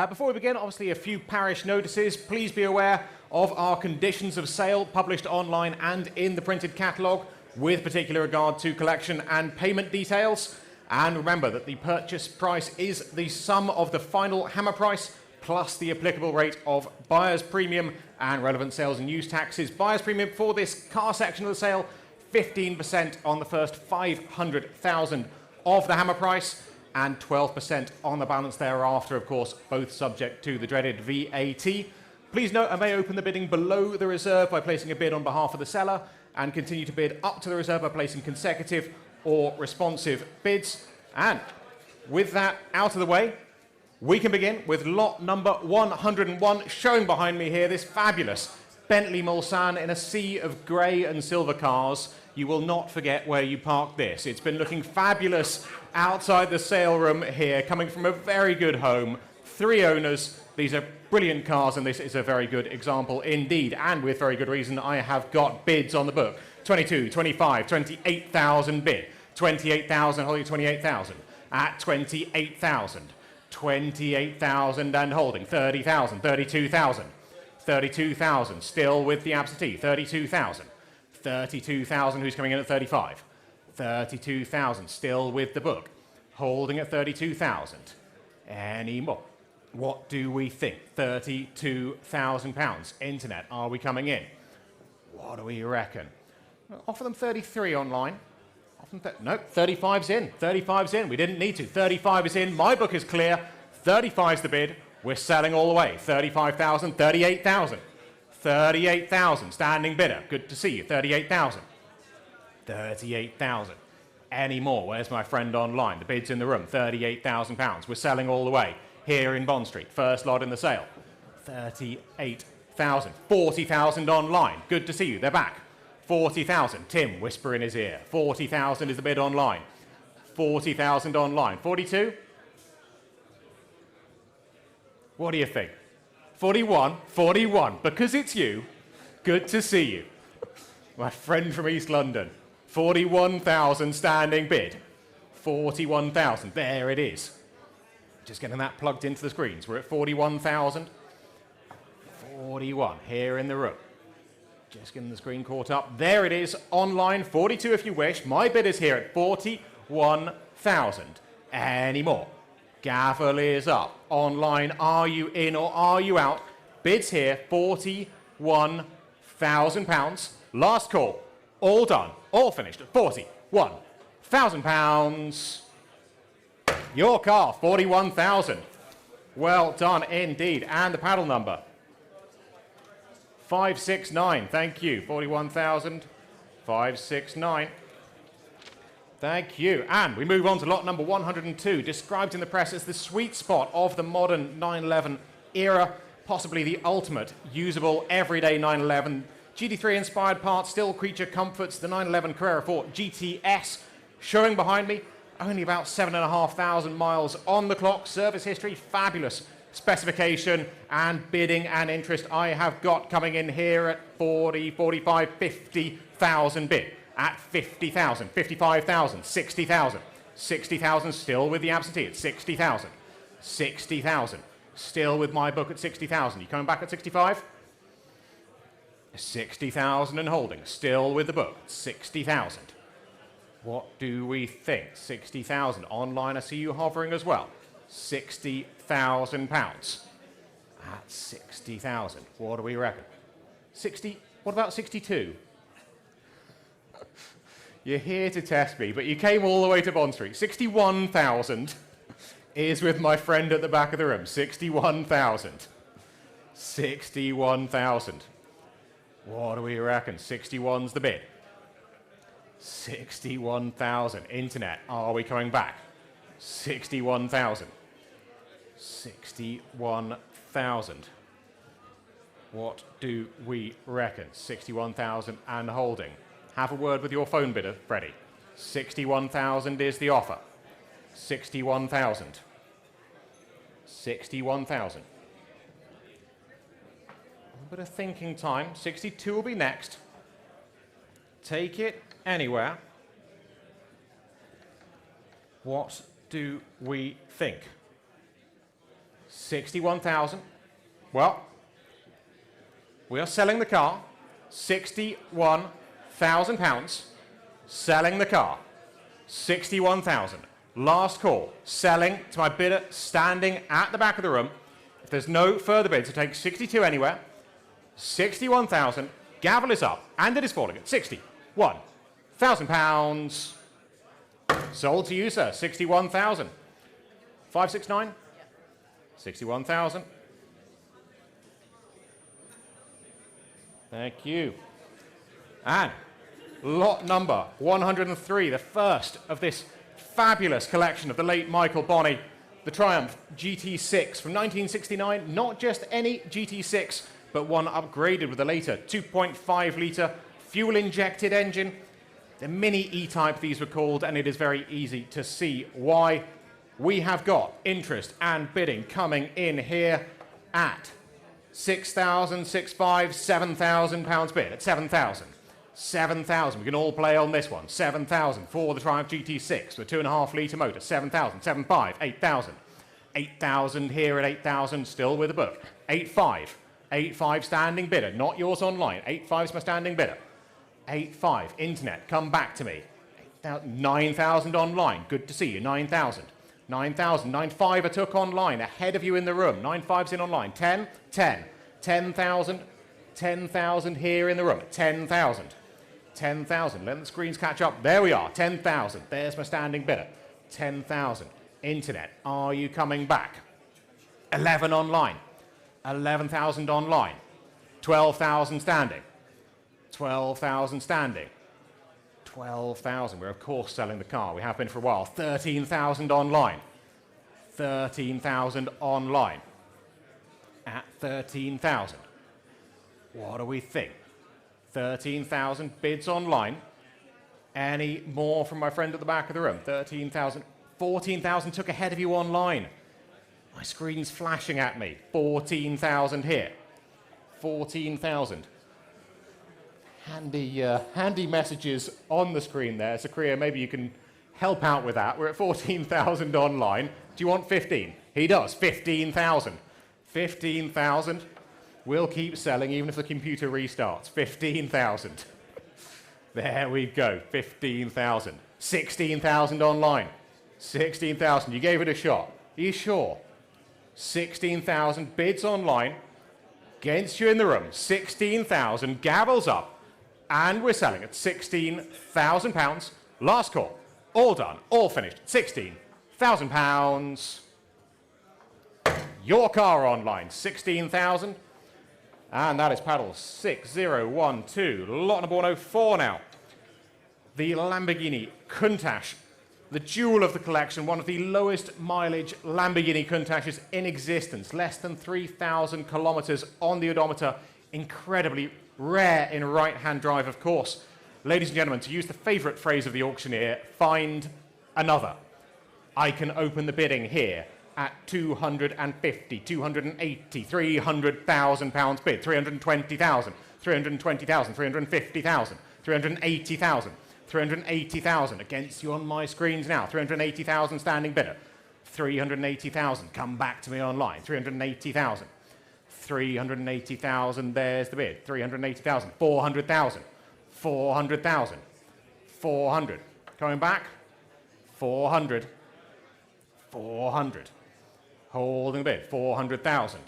Before we begin, obviously a few parish notices. Please be aware of our conditions of sale published online and in the printed catalogue, with particular regard to collection and payment details. And remember that the purchase price is the sum of the final hammer price plus the applicable rate of buyer's premium and relevant sales and use taxes. Buyer's premium for this car section of the sale, 15% on the first 500,000 of the hammer price and 12% on the balance thereafter, of course, both subject to the dreaded VAT. Please note I may open the bidding below the reserve by placing a bid on behalf of the seller, and continue to bid up to the reserve by placing consecutive or responsive bids. And with that out of the way, we can begin with lot number 101, showing behind me here this fabulous Bentley Mulsanne in a sea of grey and silver cars. You will not forget where you parked this. It's been looking fabulous outside the sale room here, coming from a very good home. 3 owners. These are brilliant cars, and this is a very good example indeed. And with very good reason, I have got bids on the book. 22, 25, 28,000 bid. 28,000, holding at 28,000. At 28,000. 28,000 and holding. 30,000, 32,000. 32,000, still with the absentee. 32,000. 32,000, who's coming in at 35? 32,000, still with the book. Holding at 32,000. Any more? What do we think? £32,000. Internet, are we coming in? What do we reckon? Offer them 33 online. No, 35's in. 35's in. We didn't need to. 35 is in. My book is clear. 35's the bid. We're selling all the way. 35,000, 38,000. 38,000. Standing bidder. Good to see you. 38,000. 38,000. Any more? Where's my friend online? The bid's in the room. £38,000. We're selling all the way here in Bond Street. First lot in the sale. 38,000. 40,000 online. Good to see you. They're back. 40,000. Tim, whisper in his ear. 40,000 is the bid online. 40,000 online. 42? What do you think? 41? 41. Because it's you. Good to see you. My friend from East London. 41,000 standing bid. 41,000. There it is. Just getting that plugged into the screens. We're at 41,000. 41 here in the room. Just getting the screen caught up. There it is, online, 42 if you wish. My bid is here at 41,000. Any more? Gavel is up. Online, are you in or are you out? Bids here, £41,000. Last call, all done, all finished at £41,000. Your car, 41,000. Well done indeed. And the paddle number? 569, thank you. 41,000, 569. Thank you. And we move on to lot number 102, described in the press as the sweet spot of the modern 911 era, possibly the ultimate usable everyday 911. GT3 inspired parts, still creature comforts, the 911 Carrera 4 GTS. Showing behind me, only about 7,500 miles on the clock. Service history, fabulous. Specification and bidding and interest I have got coming in here at 40, 45, 50,000 bid. At 50,000, 55,000, 60,000. 60,000 still with the absentee at 60,000. 60,000 still with my book at 60,000. You coming back at 65? 60,000 and holding. Still with the book. 60,000. What do we think? 60,000. Online I see you hovering as well. £60,000. At 60,000. What do we reckon? 60, what about 62? You're here to test me, but you came all the way to Bond Street. 61,000 is with my friend at the back of the room. 61,000. 61,000. What do we reckon? 61's the bid. 61,000. Internet, are we coming back? 61,000. 61,000. What do we reckon? 61,000 and holding. Have a word with your phone bidder, Freddie. 61,000 is the offer. 61,000. 61,000. A bit of thinking time. 62 will be next. Take it anywhere. What do we think? 61,000. Well, we are selling the car. £61,000. Selling the car. 61,000. Last call. Selling to my bidder standing at the back of the room. If there's no further bids, so take 62 anywhere. 61,000. Gavel is up, and it is falling at £61,000. Sold to you, sir. 61,000. 569? Yeah. 61,000. Thank you. And lot number 103, the first of this fabulous collection of the late Michael Bonney, the Triumph GT6 from 1969. Not just any GT6, but one upgraded with a later 2.5-litre fuel-injected engine. The Mini E-Type these were called, and it is very easy to see why. We have got interest and bidding coming in here at £6,000, £6,500, £7,000 bid at £7,000. 7,000. We can all play on this one. 7,000 for the Triumph GT6 with a 2.5 litre motor. 7,000, 7.5, 8,000. 8,000 here at 8,000, still with a book. 8.5, 8.5 standing bidder, not yours online. 8.5 is my standing bidder. 8.5, internet, come back to me. 9,000 online, good to see you. 9,000, 9,000, 9.5 I took online, ahead of you in the room. 9.5's in online. 10, 10, 10,000, 10,000 here in the room. 10,000, 10,000, let the screens catch up. There we are, 10,000, there's my standing bidder. 10,000. Internet, are you coming back? 11 online, 11,000 online, 12,000 standing, 12,000 standing, 12,000. We're of course selling the car, we have been for a while. 13,000 online, 13,000 online, at 13,000. What do we think? 13,000 bids online. Any more from my friend at the back of the room? 13,000. 14,000 took ahead of you online. My screen's flashing at me. 14,000 here. 14,000. Handy messages on the screen there. Sakria, maybe you can help out with that. We're at 14,000 online. Do you want 15? He does. 15,000. 15,000. We'll keep selling even if the computer restarts. 15,000. There we go. 15,000. 16,000 online. 16,000, you gave it a shot. Are you sure? 16,000 bids online, against you in the room. 16,000, gavels up, and we're selling at £16,000. Last call, all done, all finished. £16,000. Your car online, 16,000. And that is paddle 6012, lot number 104 now. The Lamborghini Countach, the jewel of the collection, one of the lowest mileage Lamborghini Countaches in existence. Less than 3,000 kilometers on the odometer. Incredibly rare in right-hand drive, of course. Ladies and gentlemen, to use the favorite phrase of the auctioneer, find another. I can open the bidding here at 250, 280, 300,000 pounds bid, 320,000, 320,000, 350,000, 380,000. 380,000 against you on my screens now. 380,000 standing bidder. 380,000. Come back to me online. 380,000. 380,000. There's the bid. 380,000. 400,000. 400,000. 400. Coming back. 400. 400. Holding the bid. 400,000.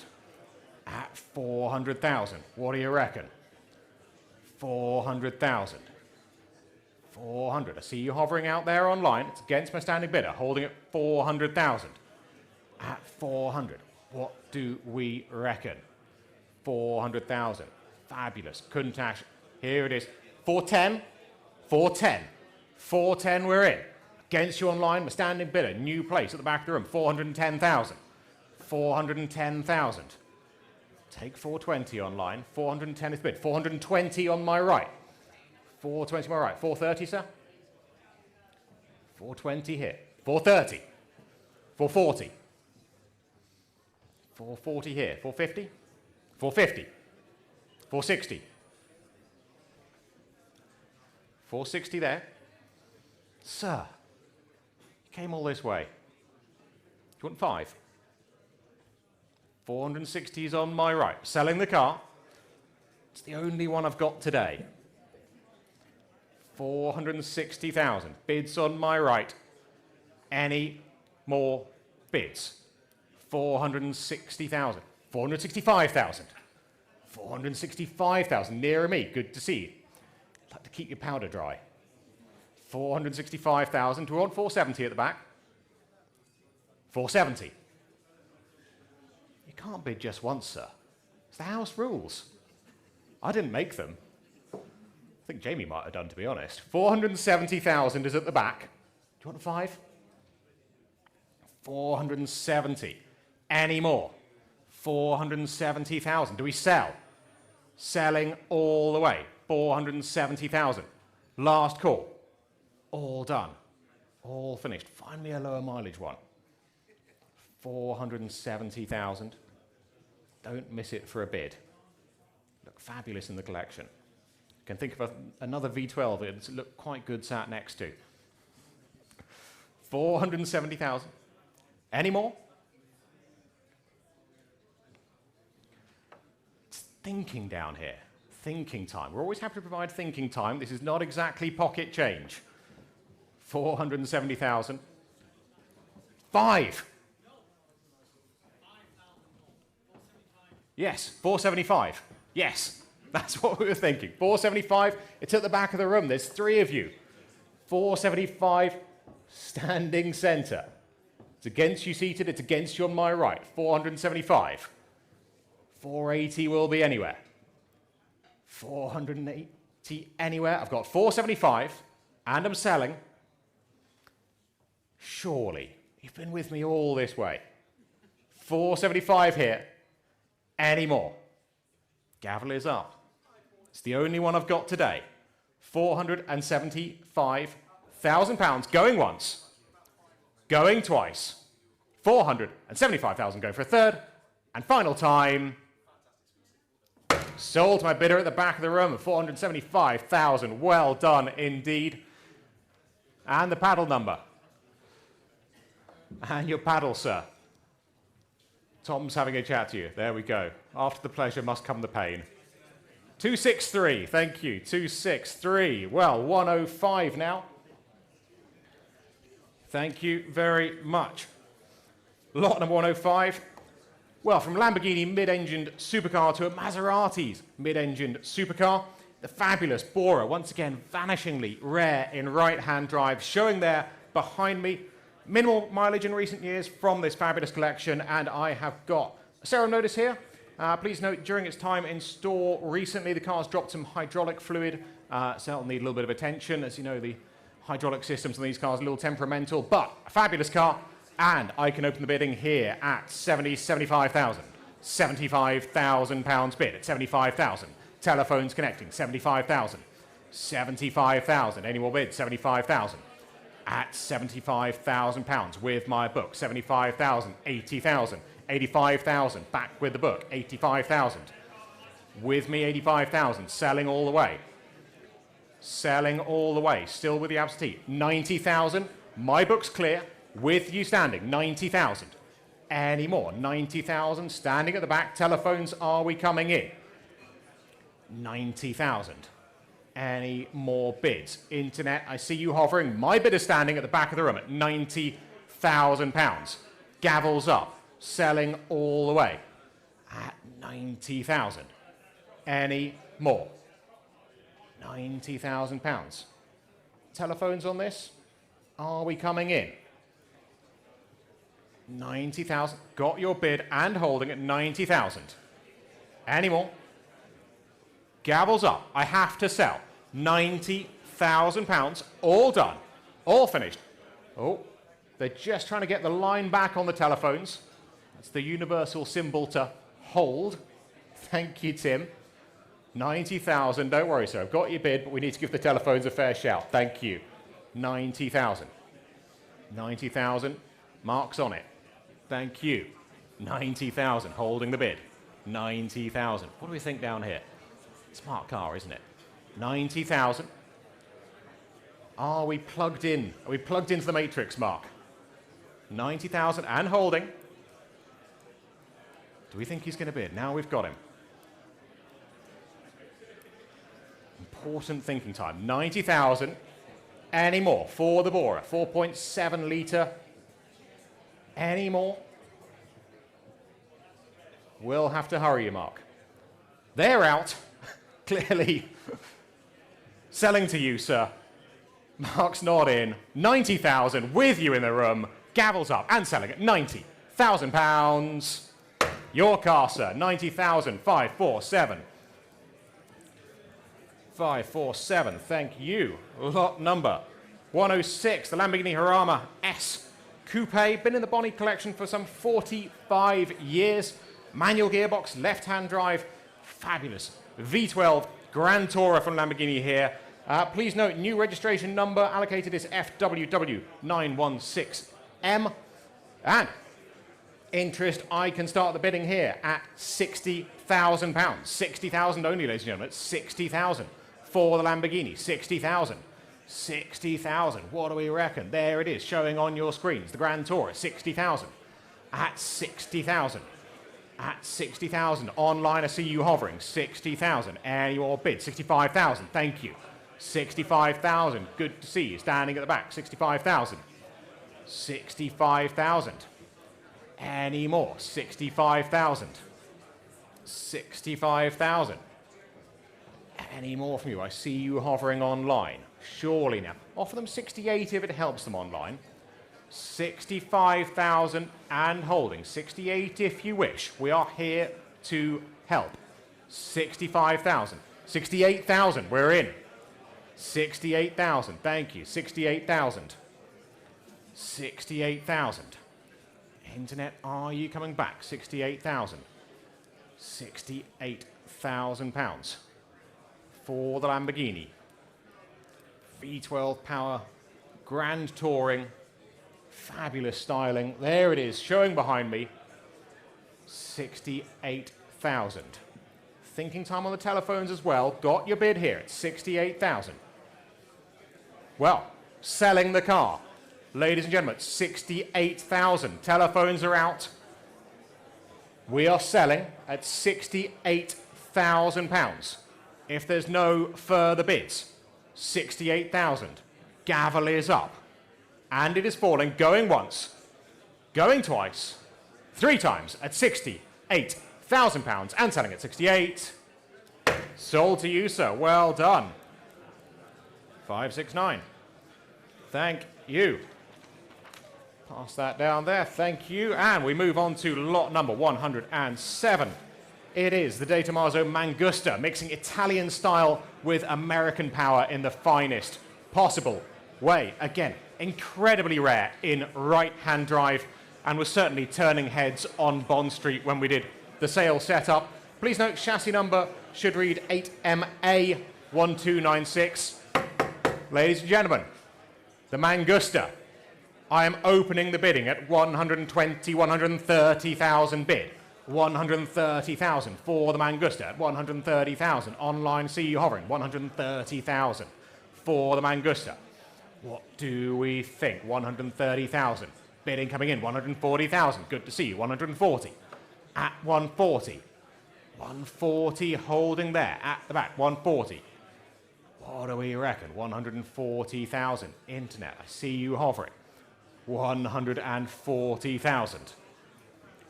At 400,000. What do you reckon? 400,000. 400. I see you hovering out there online. It's against my standing bidder, holding at 400,000. At 400. What do we reckon? 400,000. Fabulous. Countach. Here it is. 410. 410. 410 we're in. Against you online, my standing bidder. New place at the back of the room. 410,000. 410,000. Take 420 online. 410 is the bid. 420 on my right. 420 my right. 430, sir? 420 here. 430. 440. 440 here. 450. 450. 460. 460 there. Sir, you came all this way. Do you want 5? 460 is on my right. Selling the car. It's the only one I've got today. 460,000. Bids on my right. Any more bids? 460,000. 465,000. 465,000. Nearer me. Good to see you. I'd like to keep your powder dry. 465,000. Do we want 470 at the back? 470. You can't bid just once, sir. It's the house rules. I didn't make them. I think Jamie might have done, to be honest. 470,000 is at the back. Do you want 5? 470. Any more? 470,000. Do we sell? Selling all the way. 470,000. Last call. All done. All finished. Find me a lower mileage one. Don't miss it for a bid. Look fabulous in the collection. Can think of another V12 it's look quite good sat next to. 470,000. Any more? It's thinking down here. Thinking time. We're always happy to provide thinking time. This is not exactly pocket change. 470,000. 5. Yes, 475. Yes, that's what we were thinking. 475. It's at the back of the room. There's 3 of you. 475, standing center. It's against you seated. It's against you on my right. 475. 480 will be anywhere. 480 anywhere. I've got 475, and I'm selling. Surely, you've been with me all this way. 475 here. Any more? Gavel is up. It's the only one I've got today. £475,000 going once, going twice. 475,000 going for a third, and final time. Sold to my bidder at the back of the room at 475,000. Well done indeed. And the paddle number. And your paddle, sir. Tom's having a chat to you. There we go. After the pleasure must come the pain. 263, thank you. 263. Well, 105 now. Thank you very much. Lot number 105. Well, from Lamborghini mid-engined supercar to a Maserati's mid-engined supercar, the fabulous Bora, once again vanishingly rare in right-hand drive, showing there behind me. Minimal mileage in recent years from this fabulous collection, and I have got a serial notice here. Please note, during its time in store recently, the car's dropped some hydraulic fluid, so it'll need a little bit of attention. As you know, the hydraulic systems on these cars are a little temperamental, but a fabulous car. And I can open the bidding here at 75,000. £75,000 bid at 75,000. Telephones connecting, 75,000. 75,000. Any more bids? 75,000. At £75,000 with my book. 75,000. 80,000. 85,000. Back with the book. 85,000. With me, 85,000. Selling all the way. Selling all the way. Still with the absentee. 90,000. My book's clear. With you standing, 90,000. Any more? 90,000. Standing at the back. Telephones, are we coming in? 90,000. Any more bids? Internet, I see you hovering. My bid is standing at the back of the room at £90,000. Gavels up. Selling all the way at 90,000. Any more? £90,000. Telephones on this? Are we coming in? 90,000. Got your bid and holding at 90,000. Any more? Gavels up. I have to sell. £90,000. All done. All finished. Oh, they're just trying to get the line back on the telephones. That's the universal symbol to hold. Thank you, Tim. 90,000. Don't worry, sir. I've got your bid, but we need to give the telephones a fair shout. Thank you. 90,000. 90,000. Marks on it. Thank you. 90,000. Holding the bid. 90,000. What do we think down here? Smart car, isn't it? 90,000. Are we plugged in? Are we plugged into the matrix, Mark? 90,000 and holding. Do we think he's going to bid? Now we've got him. Important thinking time. 90,000. Any more for the Bora? 4.7 litre. Any more? We'll have to hurry you, Mark. They're out. Clearly selling to you, sir. Mark's not in. 90,000 with you in the room. Gavels up and selling at £90,000. Your car, sir. 90,000. 547. 547. Thank you. Lot number 106. The Lamborghini Hurricane S Coupe. Been in the Bonnie collection for some 45 years. Manual gearbox, left-hand drive. Fabulous. V12 Grand Tourer from Lamborghini here. Please note, new registration number allocated is FWW916M. And interest, I can start the bidding here at £60,000. 60,000 only, ladies and gentlemen. 60,000. for the Lamborghini. 60,000. 60,000. What do we reckon? There it is, showing on your screens. The Grand Tourer, 60,000. At 60,000. At 60,000. Online, I see you hovering. 60,000. Any more bid? 65,000. Thank you. 65,000. Good to see you. Standing at the back. 65,000. 65,000. Any more? 65,000. 65,000. Any more from you? I see you hovering online. Surely now. Offer them 68 if it helps them online. 65,000 and holding. 68 if you wish. We are here to help. 65,000. 68,000. We're in. 68,000. Thank you. 68,000. 68,000. Internet, are you coming back? 68,000. 68,000 pounds for the Lamborghini. V12 power, grand touring, fabulous styling. There it is, showing behind me. 68,000. Thinking time on the telephones as well. Got your bid here at 68,000. Well, selling the car. Ladies and gentlemen, 68,000. Telephones are out. We are selling at 68,000 pounds. If there's no further bids, 68,000. Gavel is up. And it is falling, going once, going twice, 3 times at 68,000 pounds and selling at 68. Sold to you, sir. Well done. 569. Thank you. Pass that down there. Thank you. And we move on to lot number 107. It is the De Tomaso Mangusta, mixing Italian style with American power in the finest possible way. Again, incredibly rare in right-hand drive, and was certainly turning heads on Bond Street when we did the sale setup. Please note, chassis number should read 8MA1296. Ladies and gentlemen, the Mangusta. I am opening the bidding at 130,000 bid. 130,000 for the Mangusta at 130,000. Online, see you hovering. 130,000 for the Mangusta. What do we think? 130,000. Bidding coming in. 140,000. Good to see you. 140. At 140. 140 holding there. At the back. 140. What do we reckon? 140,000. Internet. I see you hovering. 140,000.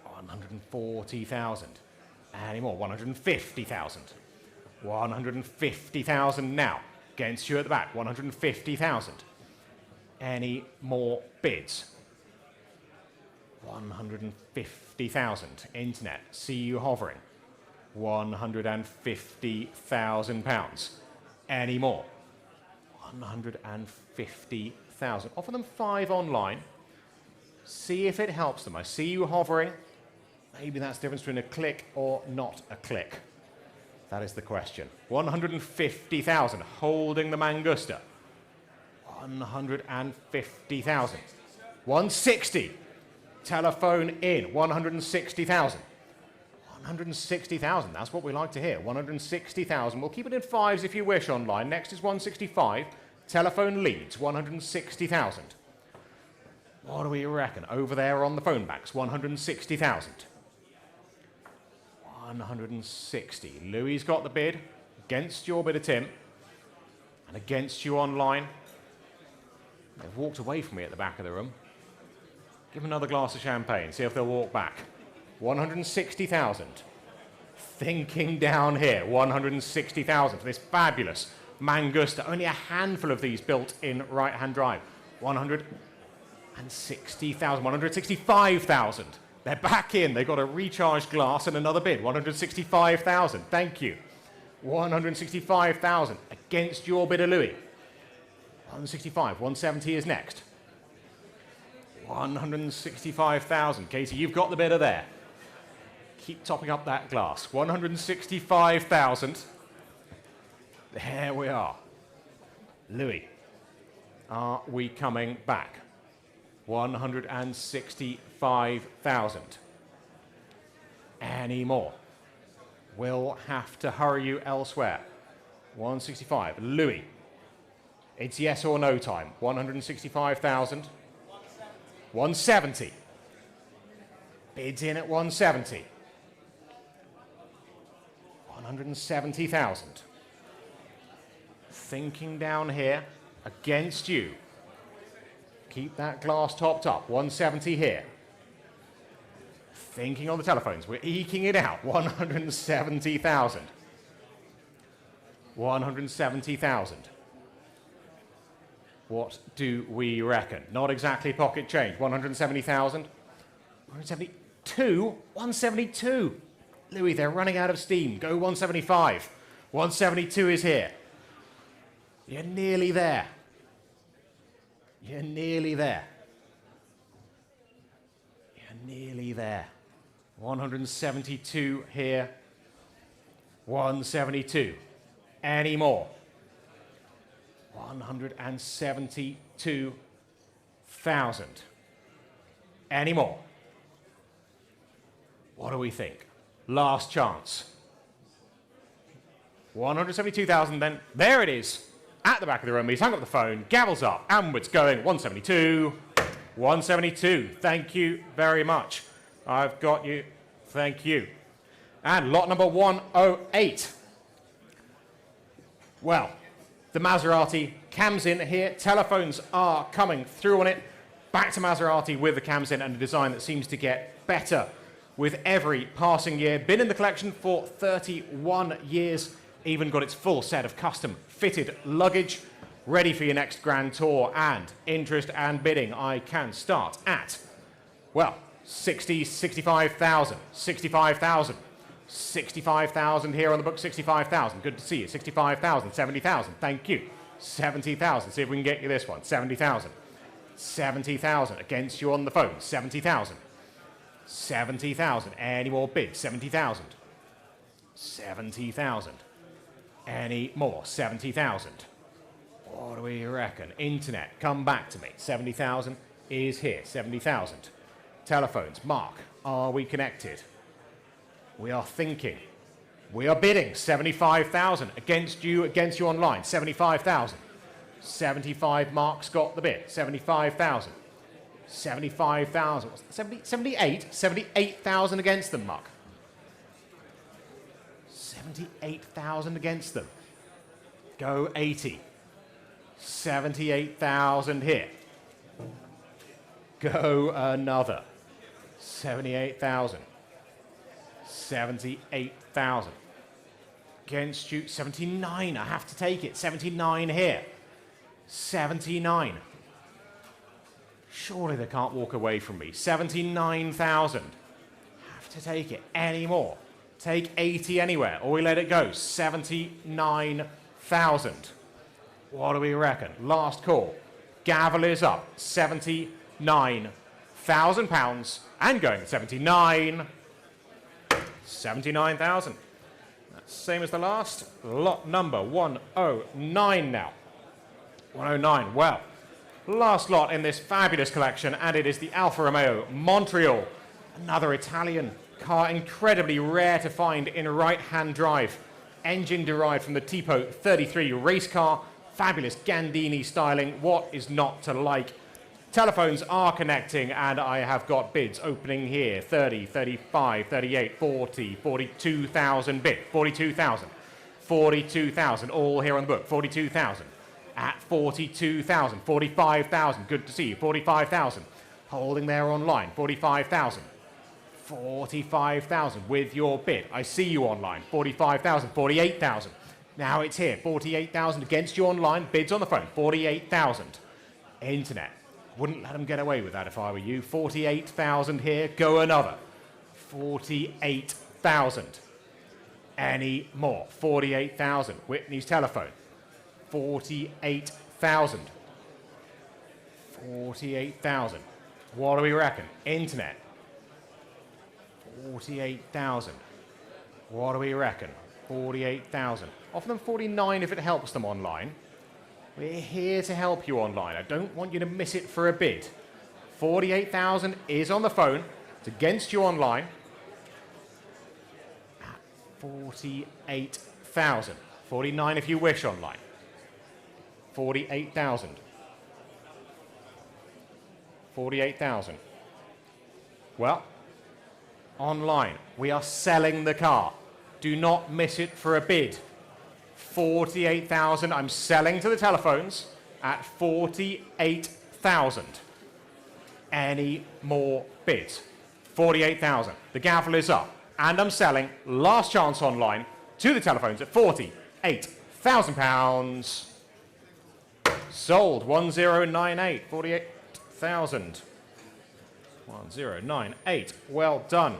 140,000. Any more? 150,000. 150,000 now. Against you at the back. 150,000. Any more bids? 150,000. Internet. See you hovering. 150,000 pounds. Any more? 150,000. Offer them 5 online. See if it helps them. I see you hovering. Maybe that's the difference between a click or not a click. That is the question. 150,000. Holding the Mangusta. 150,000. 160. Telephone in. 160,000. 160,000. That's what we like to hear. 160,000. We'll keep it in 5s if you wish online. Next is 165. Telephone leads. 160,000. What do we reckon? Over there on the phone backs. 160,000. 160. Louis got the bid. Against your bid of Tim. And against you online. They've walked away from me at the back of the room. Give them another glass of champagne. See if they'll walk back. 160,000. Thinking down here. 160,000 for this fabulous Mangusta. Only a handful of these built in right-hand drive. 160,000. 165,000. They're back in. They've got a recharged glass and another bid. 165,000. Thank you. 165,000 against your bid of Louis. 165. 170 is next. 165,000. Katie, you've got the bidder there. Keep topping up that glass. 165,000. There we are. Louis, are we coming back? 165,000. Any more? We'll have to hurry you elsewhere. 165. Louis. It's yes or no time. 165,000. 170. Bids in at 170. 170,000. Thinking down here against you. Keep that glass topped up. 170 here. Thinking on the telephones. We're eking it out. 170,000. 170,000. What do we reckon? Not exactly pocket change. 170,000. 172. 172. Louis, they're running out of steam. Go 175. 172 is here. You're nearly there. You're nearly there. You're nearly there. 172 here. 172. Any more? 172,000. Any more? What do we think? Last chance. 172,000 then. There it is. At the back of the room. He's hung up the phone. Gavels up. Onwards going. 172. 172. Thank you very much. I've got you. Thank you. And lot number 108. Well, the Maserati cams in here. Telephones are coming through on it. Back to Maserati with the cams in and a design that seems to get better with every passing year. Been in the collection for 31 years. Even got its full set of custom fitted luggage. Ready for your next grand tour. And interest and bidding, I can start at, well, 60, 65,000, 65,000. 65,000 here on the book, 65,000. Good to see you. 65,000, 70,000. Thank you. 70,000. See if we can get you this one. 70,000. 70,000. Against you on the phone. 70,000. 70,000. Any more bids? 70,000. 70,000. Any more? 70,000. What do we reckon? Internet, come back to me. 70,000 is here. 70,000. Telephones, Mark, are we connected? We are thinking. We are bidding. 75,000 against you online. 75,000. 75, Mark's got the bid. 75,000. 75,000. 78? 78,000 against them, Mark. 78,000 against them. Go 80. 78,000 here. Go another. 78,000. 78,000. Against you, 79. I have to take it. 79 here. 79. Surely they can't walk away from me. 79,000. Have to take it. Any more? Take 80 anywhere, or we let it go. 79,000. What do we reckon? Last call. Gavel is up. 79,000 pounds. And going 79. 79,000. That's the same as the last. Lot number 109 now. 109. Well, last lot in this fabulous collection, and it is the Alfa Romeo Montreal. Another Italian car, incredibly rare to find in right-hand drive. Engine derived from the Tipo 33 race car. Fabulous Gandini styling. What is not to like? Telephones are connecting, and I have got bids opening here. 30, 35, 38, 40, 42,000 bid. 42,000. 42,000. All here on the book. 42,000. At 42,000. 45,000. Good to see you. 45,000. Holding there online. 45,000. 45,000 with your bid. I see you online. 45,000. 48,000. Now it's here. 48,000 against you online. Bids on the phone. 48,000. Internet. Wouldn't let them get away with that if I were you. 48,000 here. Go another. 48,000. Any more? 48,000. Whitney's telephone. 48,000. 48,000. What do we reckon? Internet. 48,000. What do we reckon? 48,000. Offer them 49 if it helps them online. We're here to help you online. I don't want you to miss it for a bid. 48,000 is on the phone. It's against you online. At 48,000. 49 if you wish online. 48,000. 48,000. Well, online, we are selling the car. Do not miss it for a bid. 48,000. I'm selling to the telephones at 48,000. Any more bids? 48,000. The gavel is up. And I'm selling, last chance online, to the telephones at £48,000. Sold. 1098. 48,000. 1098. Well done.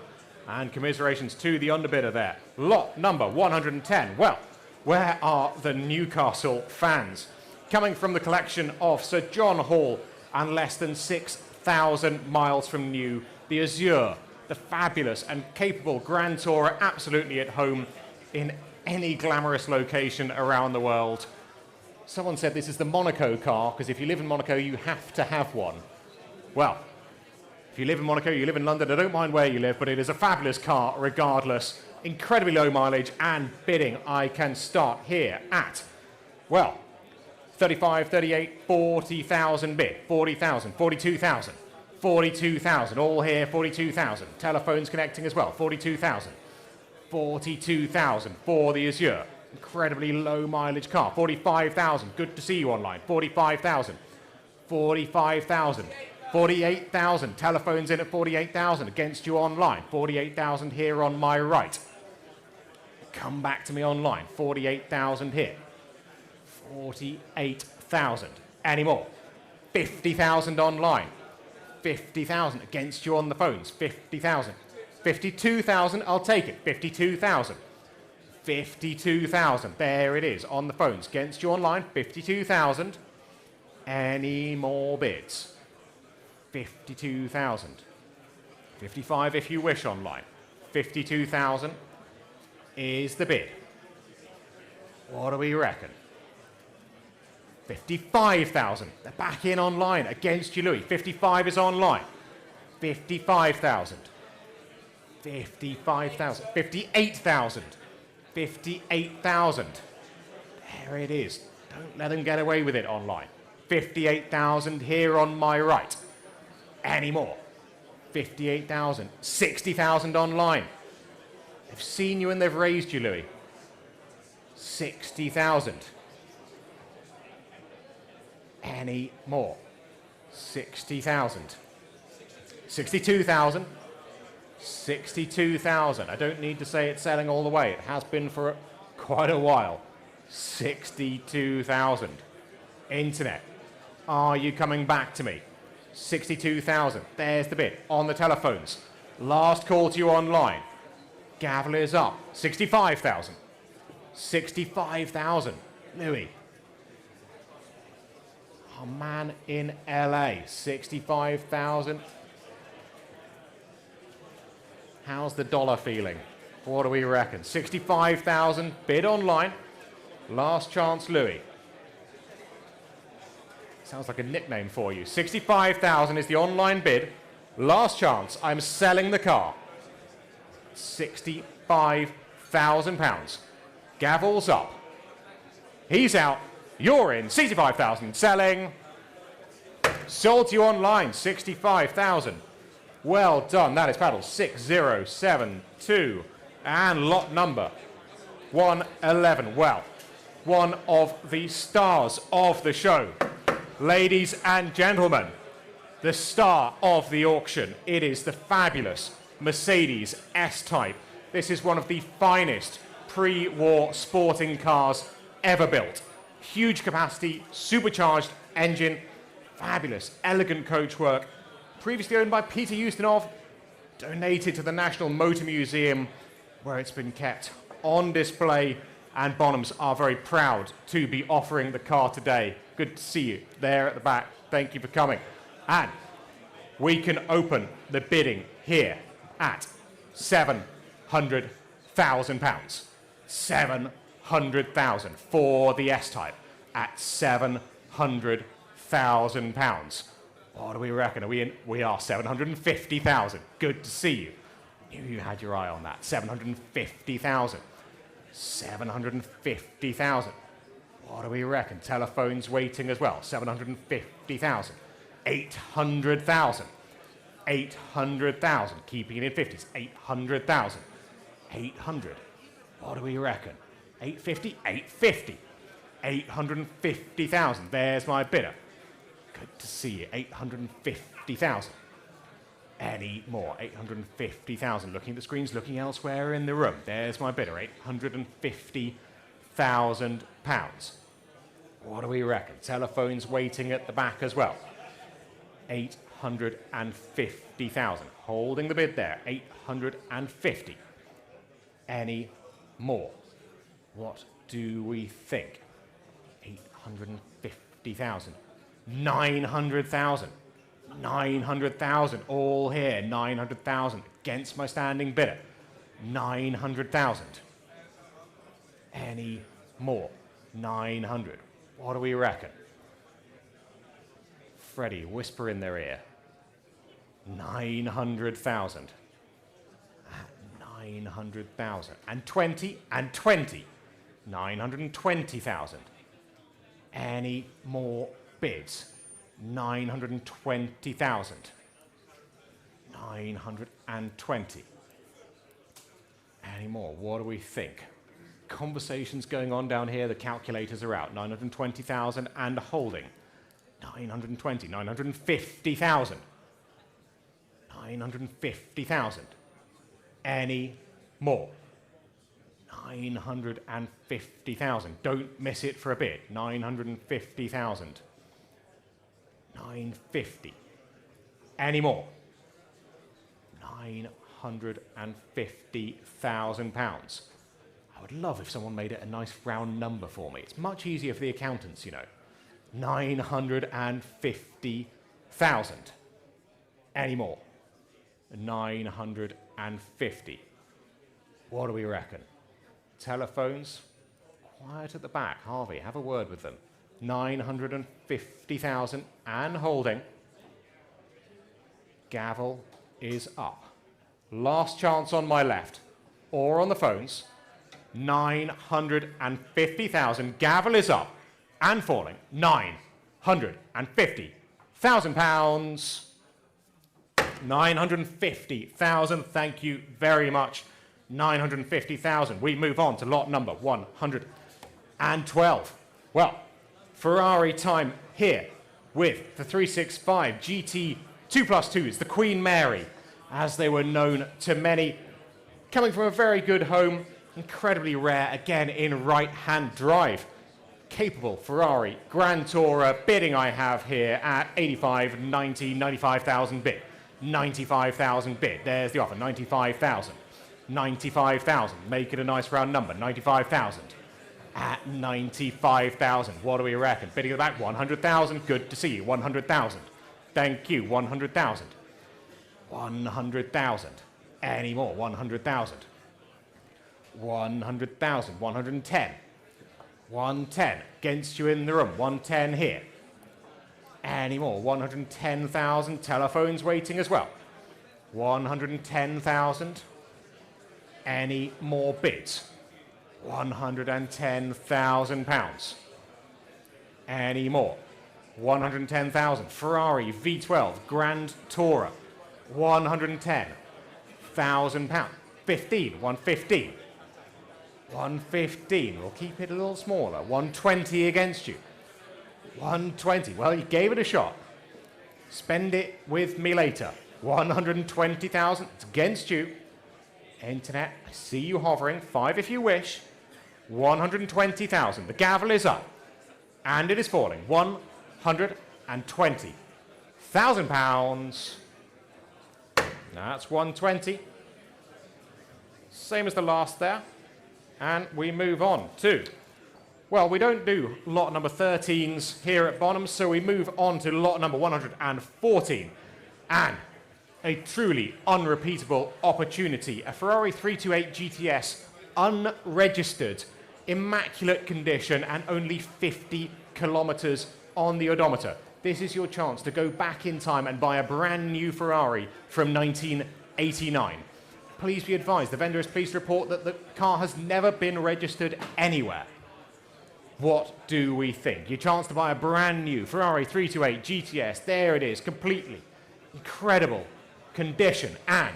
And commiserations to the underbidder there. Lot number 110. Well, where are the Newcastle fans? Coming from the collection of Sir John Hall and less than 6,000 miles from new, the Azure, the fabulous and capable Grand Tourer, absolutely at home in any glamorous location around the world. Someone said this is the Monaco car, because if you live in Monaco, you have to have one. Well, if you live in Monaco, you live in London, I don't mind where you live, but it is a fabulous car regardless. Incredibly low mileage, and bidding I can start here at, well, 35, 38, 40,000 bid, 40,000, 42,000, 42,000, all here, 42,000. Telephones connecting as well, 42,000, 42,000 for the Azure. Incredibly low mileage car, 45,000, good to see you online, 45,000, 45,000. 48,000, telephones in at 48,000, against you online, 48,000 here on my right. Come back to me online, 48,000 here, 48,000, any more, 50,000 online, 50,000 against you on the phones, 50,000, 52,000, I'll take it, 52,000, 52,000, there it is, on the phones, against you online, 52,000, any more bids? 52,000. 55 if you wish online. 52,000 is the bid. What do we reckon? 55,000. They're back in online against you, Louis. 55 is online. 55,000. 55,000. 58,000. 58,000. There it is. Don't let them get away with it online. 58,000 here on my right. Any more? 58,000. 60,000 online. They've seen you and they've raised you, Louis. 60,000. Any more? 60,000. 62,000. 62,000. I don't need to say it's selling all the way. It has been for quite a while. 62,000. Internet. Are you coming back to me? 62,000. There's the bid on the telephones. Last call to you online. Gavel is up. 65,000. 65,000. Louis. Our man in LA. 65,000. How's the dollar feeling? What do we reckon? 65,000. Bid online. Last chance, Louis. Sounds like a nickname for you. 65,000 is the online bid. Last chance. I'm selling the car. £65,000. Gavel's up. He's out. You're in. 65,000. Selling. Sold to you online. 65,000. Well done. That is paddle 6072. And lot number 111. Well, one of the stars of the show. Ladies and gentlemen, the star of the auction, it is the fabulous Mercedes S-Type. This is one of the finest pre-war sporting cars ever built. Huge capacity, supercharged engine, fabulous, elegant coachwork. Previously owned by Peter Ustinov, donated to the National Motor Museum, where it's been kept on display, and Bonhams are very proud to be offering the car today. Good to see you there at the back. Thank you for coming. And we can open the bidding here at £700,000. 700,000 for the S-Type at £700,000. What do we reckon? Are we in? We are 750,000. Good to see you. Knew you had your eye on that. 750,000. 750,000. What do we reckon? Telephones waiting as well. 750,000. 800,000. 800,000. Keeping it in 50s. 800,000. 800. What do we reckon? 850. 850. 850,000. There's my bidder. Good to see you. 850,000. Any more? 850,000. Looking at the screens, looking elsewhere in the room. There's my bidder. 850,000 pounds. What do we reckon? Telephones waiting at the back as well. 850,000. Holding the bid there. 850. Any more? What do we think? 850,000. 900,000. 900,000. All here. 900,000. Against my standing bidder. 900,000. Any more? 900. What do we reckon? Freddie, whisper in their ear. 900,000. 900,000. And 20 and 20. 920,000. Any more bids? 920,000. 920. Any more? What do we think? Conversations going on down here. The calculators are out. 920,000 and holding. 920. 950,000. 950,000. Any more? 950,000. Don't miss it for a bid. 950,000. 950. Any more? 950,000 pounds. I would love if someone made it a nice round number for me. It's much easier for the accountants, you know. 950,000. Any more? 950. What do we reckon? Telephones? Quiet at the back. Harvey, have a word with them. 950,000 and holding. Gavel is up. Last chance on my left or on the phones. 950,000. Gavel is up and falling. 950,000 pounds. 950,000. Thank you very much. 950,000. We move on to lot number 112. Well, Ferrari time here with the 365 GT 2+2s, the Queen Mary, as they were known to many. Coming from a very good home, incredibly rare, again in right-hand drive. Capable Ferrari Grand Tourer bidding I have here at 85, 90, 95,000 bid. 95,000 bid. There's the offer, 95,000. 95,000. Make it a nice round number, 95,000. At 95,000. What do we reckon? Bidding at the back, 100,000. Good to see you. 100,000. Thank you. 100,000. 100,000. Any more? 100,000. 100,000. 110. 110. Against you in the room. 110 here. Any more? 110,000. Telephones waiting as well. 110,000. Any more bids? 110,000 pounds. Any more? 110,000. Ferrari V12 Grand Tourer. 110,000 pounds. 15. 115. 115. We'll keep it a little smaller. 120 against you. 120. Well, you gave it a shot. Spend it with me later. 120,000. It's against you. Internet, I see you hovering. 5 if you wish. 120,000. The gavel is up. And it is falling. 120,000 pounds. That's 120. Same as the last there. And we move on to, well, we don't do lot number 13s here at Bonhams, so we move on to lot number 114. And a truly unrepeatable opportunity. A Ferrari 328 GTS, unregistered, immaculate condition, and only 50 kilometers on the odometer. This is your chance to go back in time and buy a brand new Ferrari from 1989. please be advised, the vendor is pleased to report that the car has never been registered anywhere. What do we think? Your chance to buy a brand new Ferrari 328 GTS. There it is, completely incredible condition. And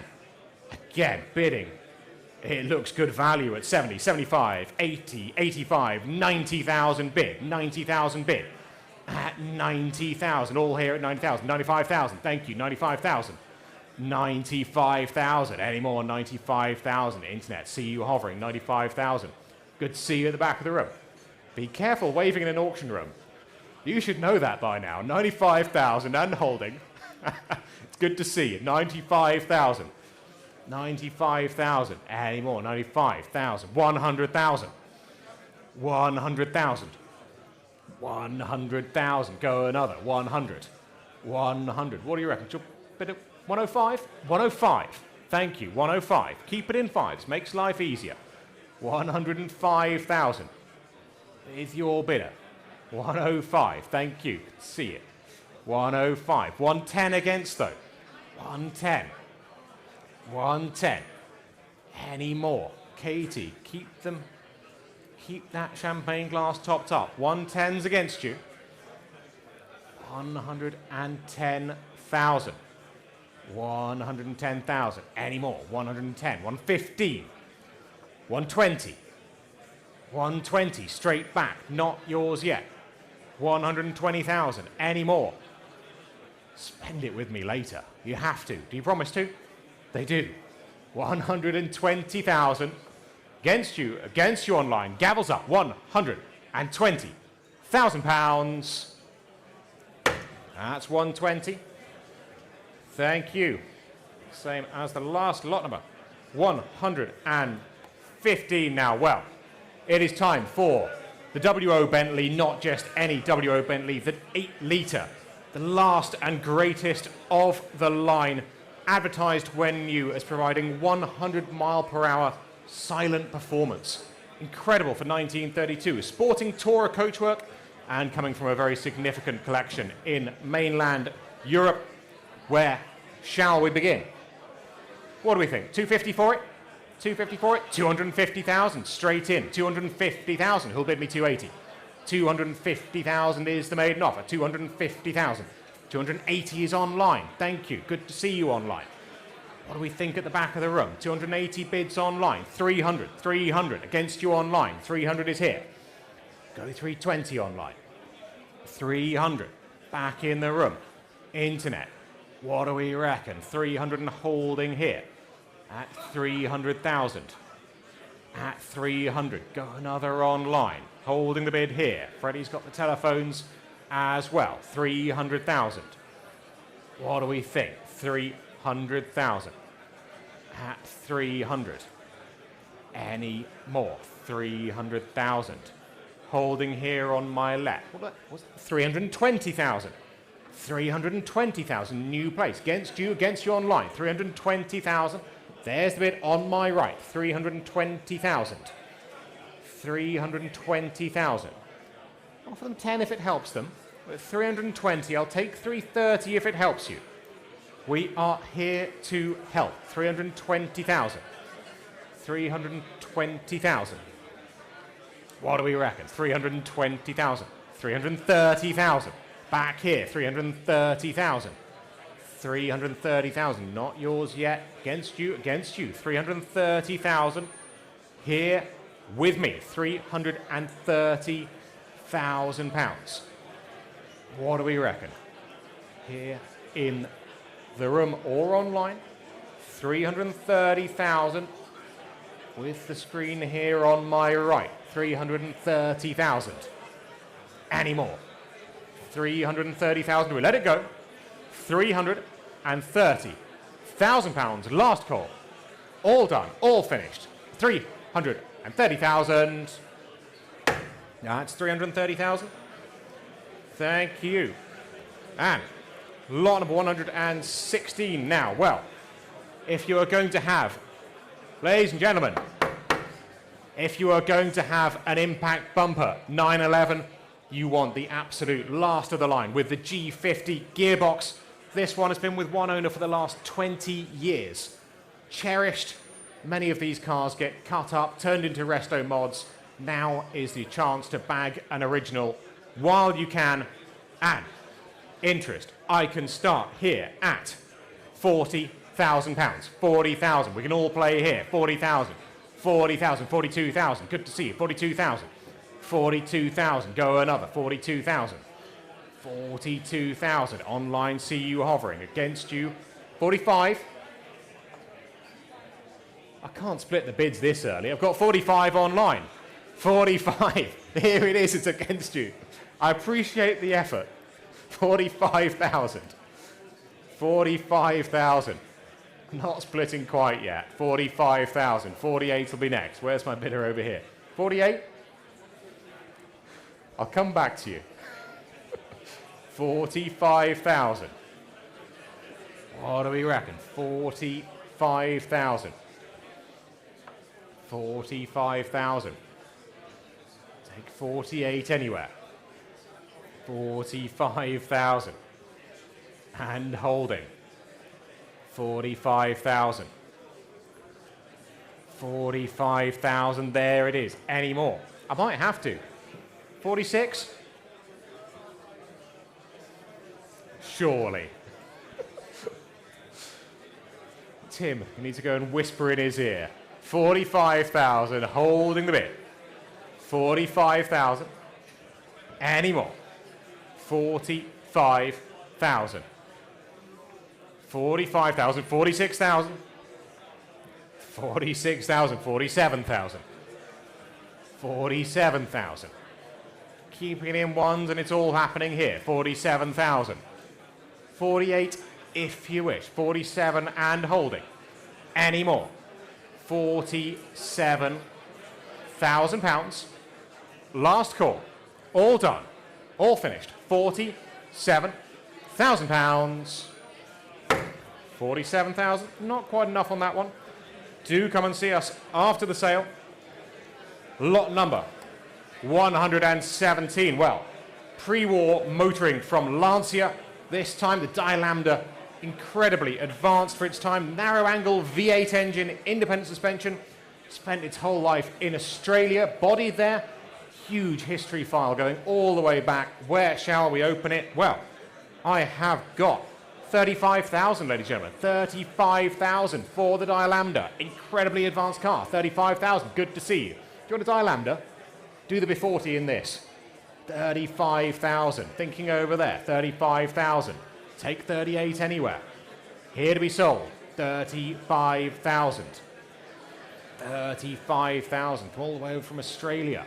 again, bidding. It looks good value at 70, 75, 80, 85, 90,000 bid, 90,000 bid. At 90,000, all here at 90,000, 95,000, thank you, 95,000. 95,000, any more, 95,000. Internet, see you hovering, 95,000. Good to see you at the back of the room. Be careful waving in an auction room. You should know that by now. 95,000 and holding. It's good to see you. 95,000. 95,000. Any more? 95,000. 100,000. 100,000. 100,000. Go another. 100. 100. What do you reckon? 105? 105. Thank you. 105. Keep it in fives. Makes life easier. 105,000. Is your bidder. 105. Thank you. See it. 105. 110 against though. 110. 110. Any more? Katie, keep that champagne glass topped up. 110's against you. 110,000. 110,000. Any more? 110. 115. 120. 120, straight back, not yours yet. 120,000, any more? Spend it with me later. You have to. Do you promise to? They do. 120,000 against you online. Gavels up. 120,000 pounds. That's 120. Thank you. Same as the last lot number. 115 now. Well, it is time for the WO Bentley, not just any WO Bentley, the 8-litre, the last and greatest of the line, advertised when new as providing 100 mile per hour silent performance. Incredible for 1932, sporting Tourer coachwork and coming from a very significant collection in mainland Europe. Where shall we begin? What do we think? 250 for it? 250 for it? 250,000 straight in. 250,000. Who'll bid me 280? 250,000 is the maiden offer. 250,000. 280 is online. Thank you. Good to see you online. What do we think at the back of the room? 280 bids online. 300. 300 against you online. 300 is here. Go 320 online. 300 back in the room. Internet. What do we reckon? 300 and holding here. At 300,000. At 300. Go another online. Holding the bid here. Freddie's got the telephones as well. 300,000. What do we think? 300,000. At 300. Any more? 300,000. Holding here on my left. What was it? 320,000. 320,000. New place. Against you online. 320,000. There's the bid on my right, 320,000. 320,000. Offer them 10 if it helps them. With 320, I'll take 330 if it helps you. We are here to help. 320,000. 320,000. What do we reckon? 320,000. 330,000. Back here, 330,000. 330,000, not yours yet. Against you. 330,000. Here with me, 330,000 pounds. What do we reckon? Here in the room or online, 330,000. With the screen here on my right, 330,000. Any more? 330,000. We let it go. 330,000 pounds. Last call. All done. All finished. 330,000. That's 330,000. Thank you. And lot number 116 now. Well, if you are going to have, ladies and gentlemen, if you are going to have an impact bumper 911, you want the absolute last of the line with the G50 gearbox. This one has been with one owner for the last 20 years. Cherished Many of these cars get cut up, turned into resto mods. Now is the chance to bag an original while you can. And interest, I can start here at £40,000. 40,000. We can all play here. 40,000. 40,000. 42,000. Good to see you. 42,000. 42,000. Go another. 42,000. 42,000. Online, see you hovering against you. 45. I can't split the bids this early. I've got 45 online. 45. Here it is. It's against you. I appreciate the effort. 45,000. 45,000. Not splitting quite yet. 45,000. 48 will be next. Where's my bidder over here? 48? I'll come back to you. 45,000. What do we reckon? 45,000. 45,000. Take 48 anywhere. 45,000. And holding. 45,000. 45,000. There it is. Any more? I might have to. 46? Surely. Tim, you need to go and whisper in his ear. 45,000, holding the bid. 45,000. Any more? 45,000. 45,000, 46,000. 46,000, 47,000. 47,000. Keeping it in ones and it's all happening here. 47,000. 48 if you wish. 47 and holding. Any more? £47,000. Last call. All done. All finished. £47,000. 47,000. Not quite enough on that one. Do come and see us after the sale. Lot number 117. Well, pre-war motoring from Lancia. This time the Dilambda, incredibly advanced for its time. Narrow angle V8 engine, independent suspension. Spent its whole life in Australia. Body there. Huge history file going all the way back. Where shall we open it? Well, I have got 35,000, ladies and gentlemen. 35,000 for the Dilambda. Incredibly advanced car. 35,000. Good to see you. Do you want a Dilambda? Do the B40 in this. 35,000. Thinking over there. 35,000. Take 38 anywhere. Here to be sold. 35,000. 35,000. All the way over from Australia.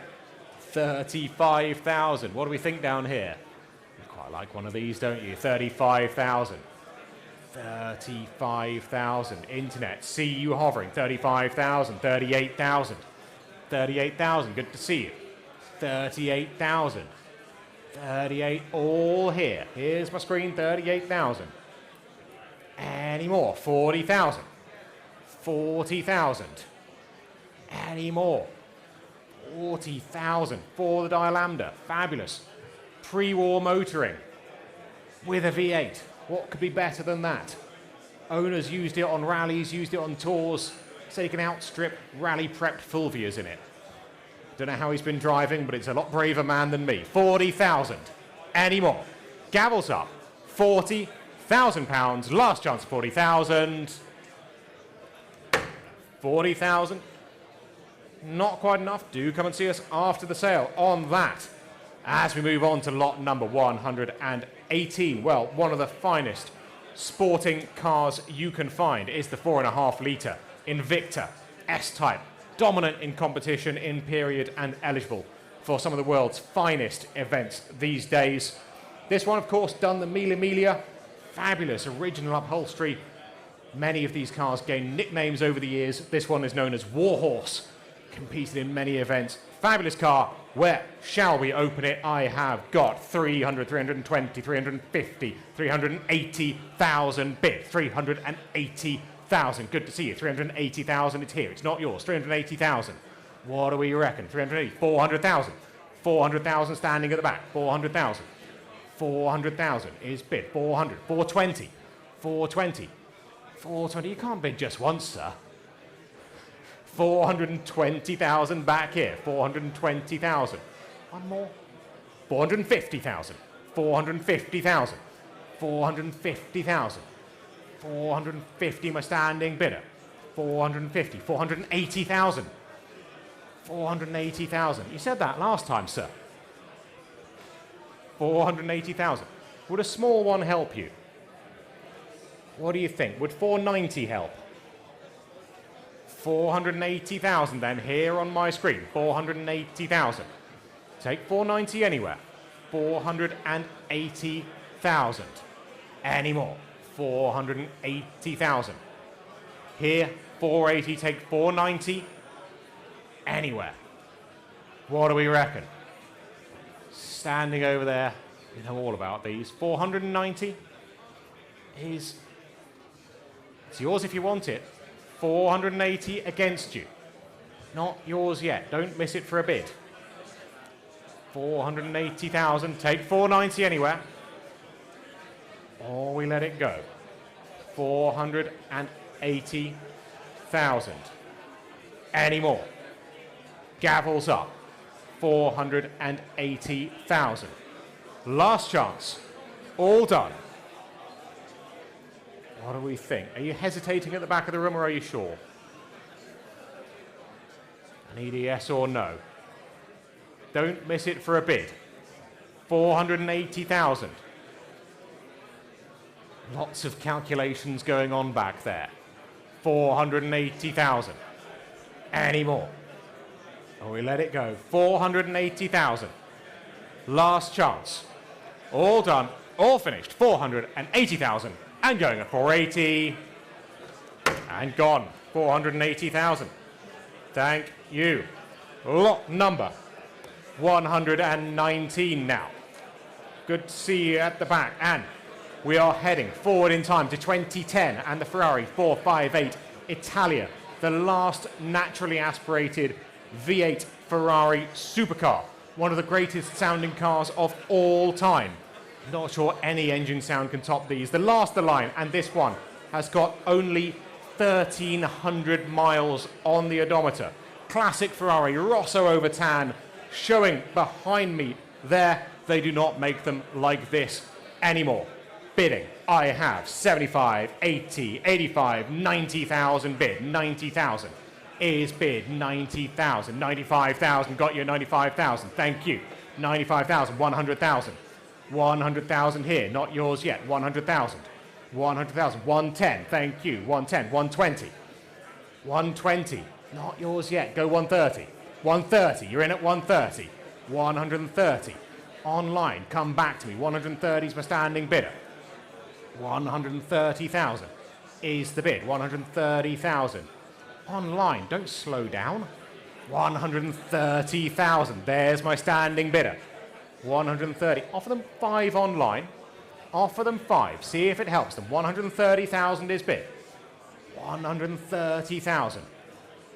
35,000. What do we think down here? You quite like one of these, don't you? 35,000. 35,000. Internet. See you hovering. 35,000. 38,000. 38,000. Good to see you. 38,000. 38. All here. Here's my screen. 38,000. Any more? 40,000. 40,000. Any more? 40,000 for the Dilambda. Fabulous. Pre-war motoring with a V8. What could be better than that? Owners used it on rallies, used it on tours, so he can outstrip rally-prepped Fulvias in it. Don't know how he's been driving, but it's a lot braver man than me. 40,000. Any more? Gavels up. £40,000. Last chance, 40,000. 40,000. Not quite enough. Do come and see us after the sale on that. As we move on to lot number 118. Well, one of the finest sporting cars you can find is the 4.5 litre Invicta S-Type. Dominant in competition, in period, and eligible for some of the world's finest events these days. This one, of course, done the Mille Miglia. Fabulous original upholstery. Many of these cars gained nicknames over the years. This one is known as Warhorse. Competed in many events. Fabulous car. Where shall we open it? I have got 300, 320, 350, 380,000 bid. 380,000. Good to see you. 380,000. It's here. It's not yours. 380,000. What do we reckon? 380. 400,000. 400,000 standing at the back. 400,000. 400,000 is bid. 400. 420. 420. 420. You can't bid just once, sir. 420,000 back here. 420,000. One more. 450,000. 450,000. 450,000. 450, my standing bidder. 450. 480,000. 480,000. You said that last time, sir. 480,000. Would a small one help you? What do you think? Would 490 help? 480,000 then, here on my screen. 480,000. Take 490 anywhere. 480,000. Any more? 480,000. Here, 480, take 490. Anywhere. What do we reckon? Standing over there, you know all about these. 490 is, it's yours if you want it. 480 against you. Not yours yet. Don't miss it for a bid. 480,000. Take 490 anywhere. Or we let it go. 480,000. Any more? Gavels up. 480,000. Last chance. All done. What do we think? Are you hesitating at the back of the room, or are you sure? I need a yes or no. Don't miss it for a bid. 480,000. Lots of calculations going on back there. 480,000. Any more? Or we let it go. 480,000. Last chance. All done, all finished. 480,000. And going at 480. And gone. 480,000. Thank you. Lot number 119 now. Good to see you at the back. And we are heading forward in time to 2010 and the Ferrari 458 Italia, the last naturally aspirated V8 Ferrari supercar, one of the greatest sounding cars of all time. Not sure any engine sound can top these. The last of the line, and this one has got only 1,300 miles on the odometer. Classic Ferrari, Rosso over tan, showing behind me there. They do not make them like this anymore. Bidding, I have 75, 80, 85, 90,000 bid, 90,000. Is bid 90,000, 95,000, got you 95,000, thank you. 95,000, 100,000. 100,000 here, not yours yet, 100,000. 100,000, 110, thank you, 110, 120. 120, not yours yet, go 130. 130, you're in at 130. 130, online, come back to me, 130 is my standing bidder. 130,000 is the bid, 130,000. Online, don't slow down. 130,000, there's my standing bidder. 130, offer them 5 online. Offer them 5, see if it helps them. 130,000 is bid. 130,000.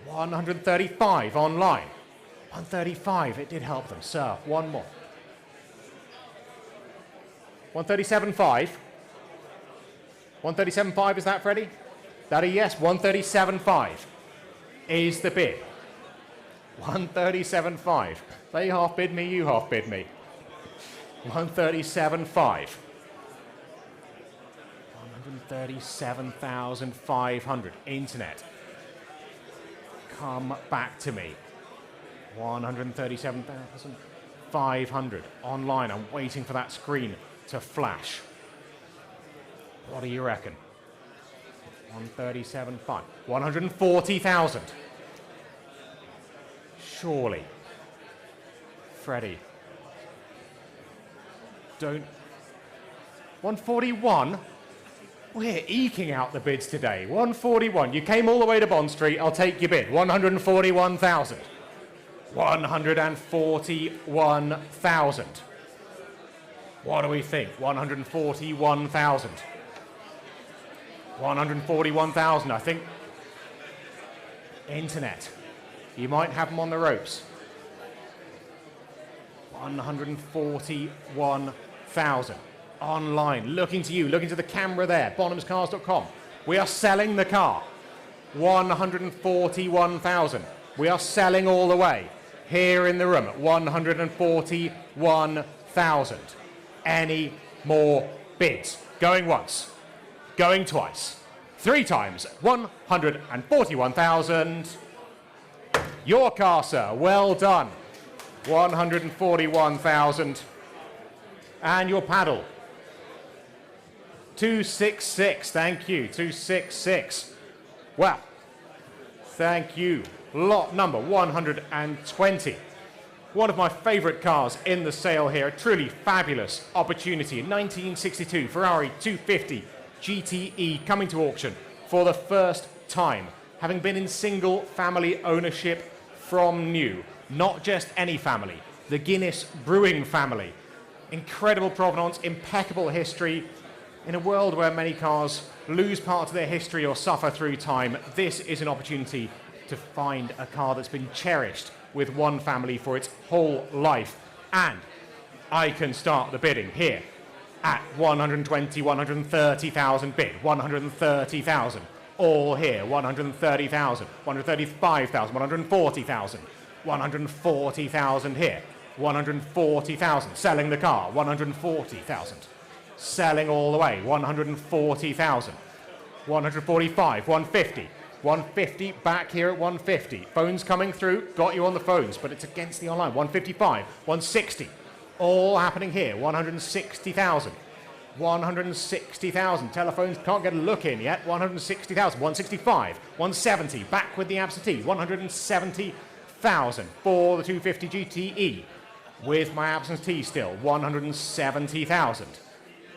135 online. 135, it did help them, sir. One more. 137.5. 137.5, is that Freddie? That a yes? 137.5 is the bid. 137.5. They half bid me, you half bid me. 137.5. 137,500. Internet. Come back to me. 137,500. Online. I'm waiting for that screen to flash. What do you reckon? 137.5. 140,000. Surely. Freddie. Don't. 141? We're eking out the bids today. 141. You came all the way to Bond Street. I'll take your bid. 141,000. 141,000. What do we think? 141,000. 141,000, I think. Internet. You might have them on the ropes. 141,000. Online, looking to you, looking to the camera there, bonhamscars.com. We are selling the car. 141,000. We are selling all the way here in the room at 141,000. Any more bids? Going once, going twice, 3 times, 141,000. Your car, sir, well done. 141,000. And your paddle. 266, thank you, 266. Well, thank you. Lot number 120. One of my favorite cars in the sale here, a truly fabulous opportunity. A 1962 Ferrari 250 GTE coming to auction for the first time, having been in single family ownership from new. Not just any family, the Guinness Brewing family. Incredible provenance, impeccable history. In a world where many cars lose part of their history or suffer through time, this is an opportunity to find a car that's been cherished with one family for its whole life. And I can start the bidding here at 120, 130,000 bid, 130,000. All here, 130,000, 135,000, 140,000, 140,000 here, 140,000. Selling the car, 140,000. Selling all the way, 140,000. 145, 150. 150, back here at 150. Phones coming through, got you on the phones, but it's against the online. 155, 160. All happening here, 160,000. 160,000. Telephones can't get a look in yet. 160,000. 165, 170. Back with the absentee. 170,000 for the 250 GTE. With my absentee still, 170,000.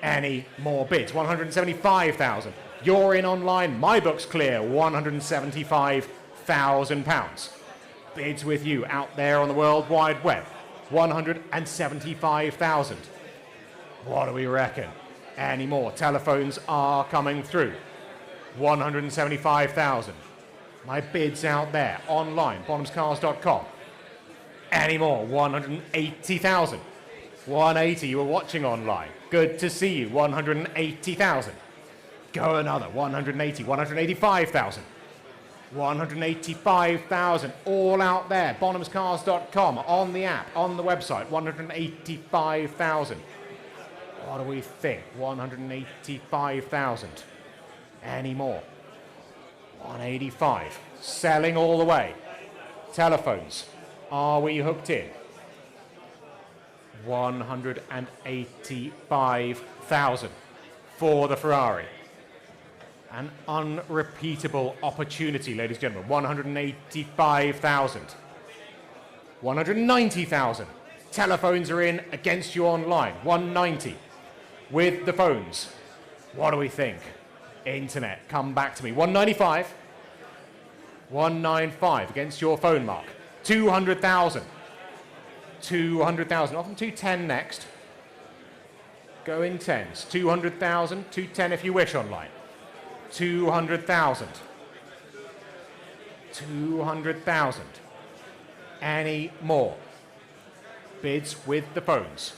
Any more bids? 175,000. You're in online. My book's clear. £175,000. Bids with you out there on the World Wide Web. 175,000. What do we reckon? Any more? Telephones are coming through. 175,000. My bids out there online. Bonhamscars.com. Any more? 180,000. 180. You were watching online. Good to see you. 180,000. Go another. 180. 185,000. 185,000. All out there. Bonhamscars.com. On the app. On the website. 185,000. What do we think? 185,000. Any more? 185. Selling all the way. Telephones. Are we hooked in? 185,000 for the Ferrari. An unrepeatable opportunity, ladies and gentlemen. 185,000. 190,000. Telephones are in against you online. 190 with the phones. What do we think? Internet, come back to me. 195. 195 against your phone mark. 200,000. 200,000. Often 210 next. Go in tens. 200,000. 210 if you wish online. 200,000. 200,000. Any more? Bids with the phones.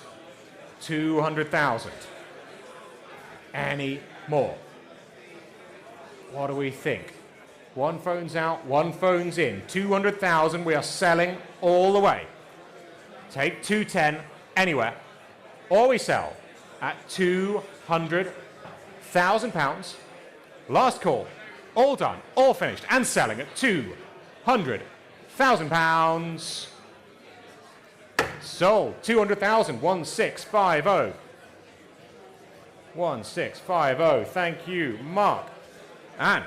200,000. Any more? What do we think? One phone's out, one phone's in. 200,000, we are selling all the way. Take 210 anywhere. Or we sell at £200,000. Last call. All done, all finished, and selling at £200,000. Sold. 200,000. 1650. 1650. Thank you, Mark. And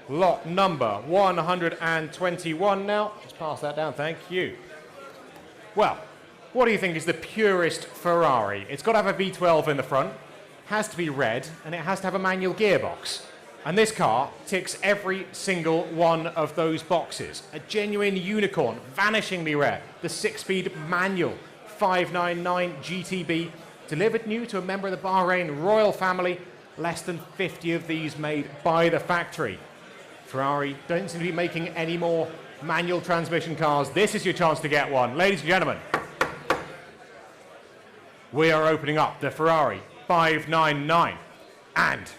lot number 121 now. Just pass that down. Thank you. Well, what do you think is the purest Ferrari? It's got to have a V12 in the front, has to be red, and it has to have a manual gearbox. And this car ticks every single one of those boxes. A genuine unicorn, vanishingly rare. The 6-speed manual 599 GTB, delivered new to a member of the Bahrain royal family. Less than 50 of these made by the factory. Ferrari don't seem to be making any more manual transmission cars. This is your chance to get one. Ladies and gentlemen, we are opening up the Ferrari 599. And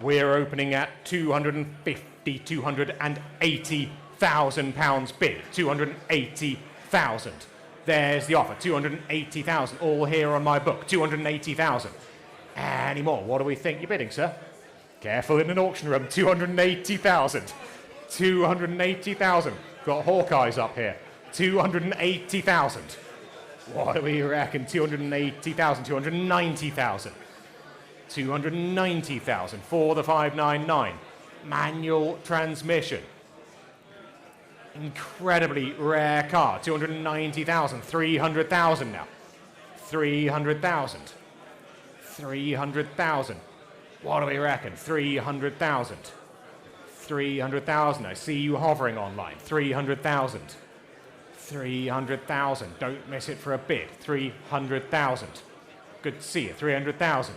We're opening at 250, 280,000 pounds bid. 280,000. There's the offer. 280,000. All here on my book. 280,000. Any more? What do we think you're bidding, sir? Careful in an auction room. 280,000. 280,000. Got Hawkeyes up here. 280,000. What do we reckon? 280,000. 290,000. 290,000 for the 599. Manual transmission. Incredibly rare car. 290,000. 300,000 now. 300,000. 300,000. What do we reckon? 300,000. 300,000. I see you hovering online. 300,000. 300,000. Don't miss it for a bid. 300,000. Good to see you. 300,000.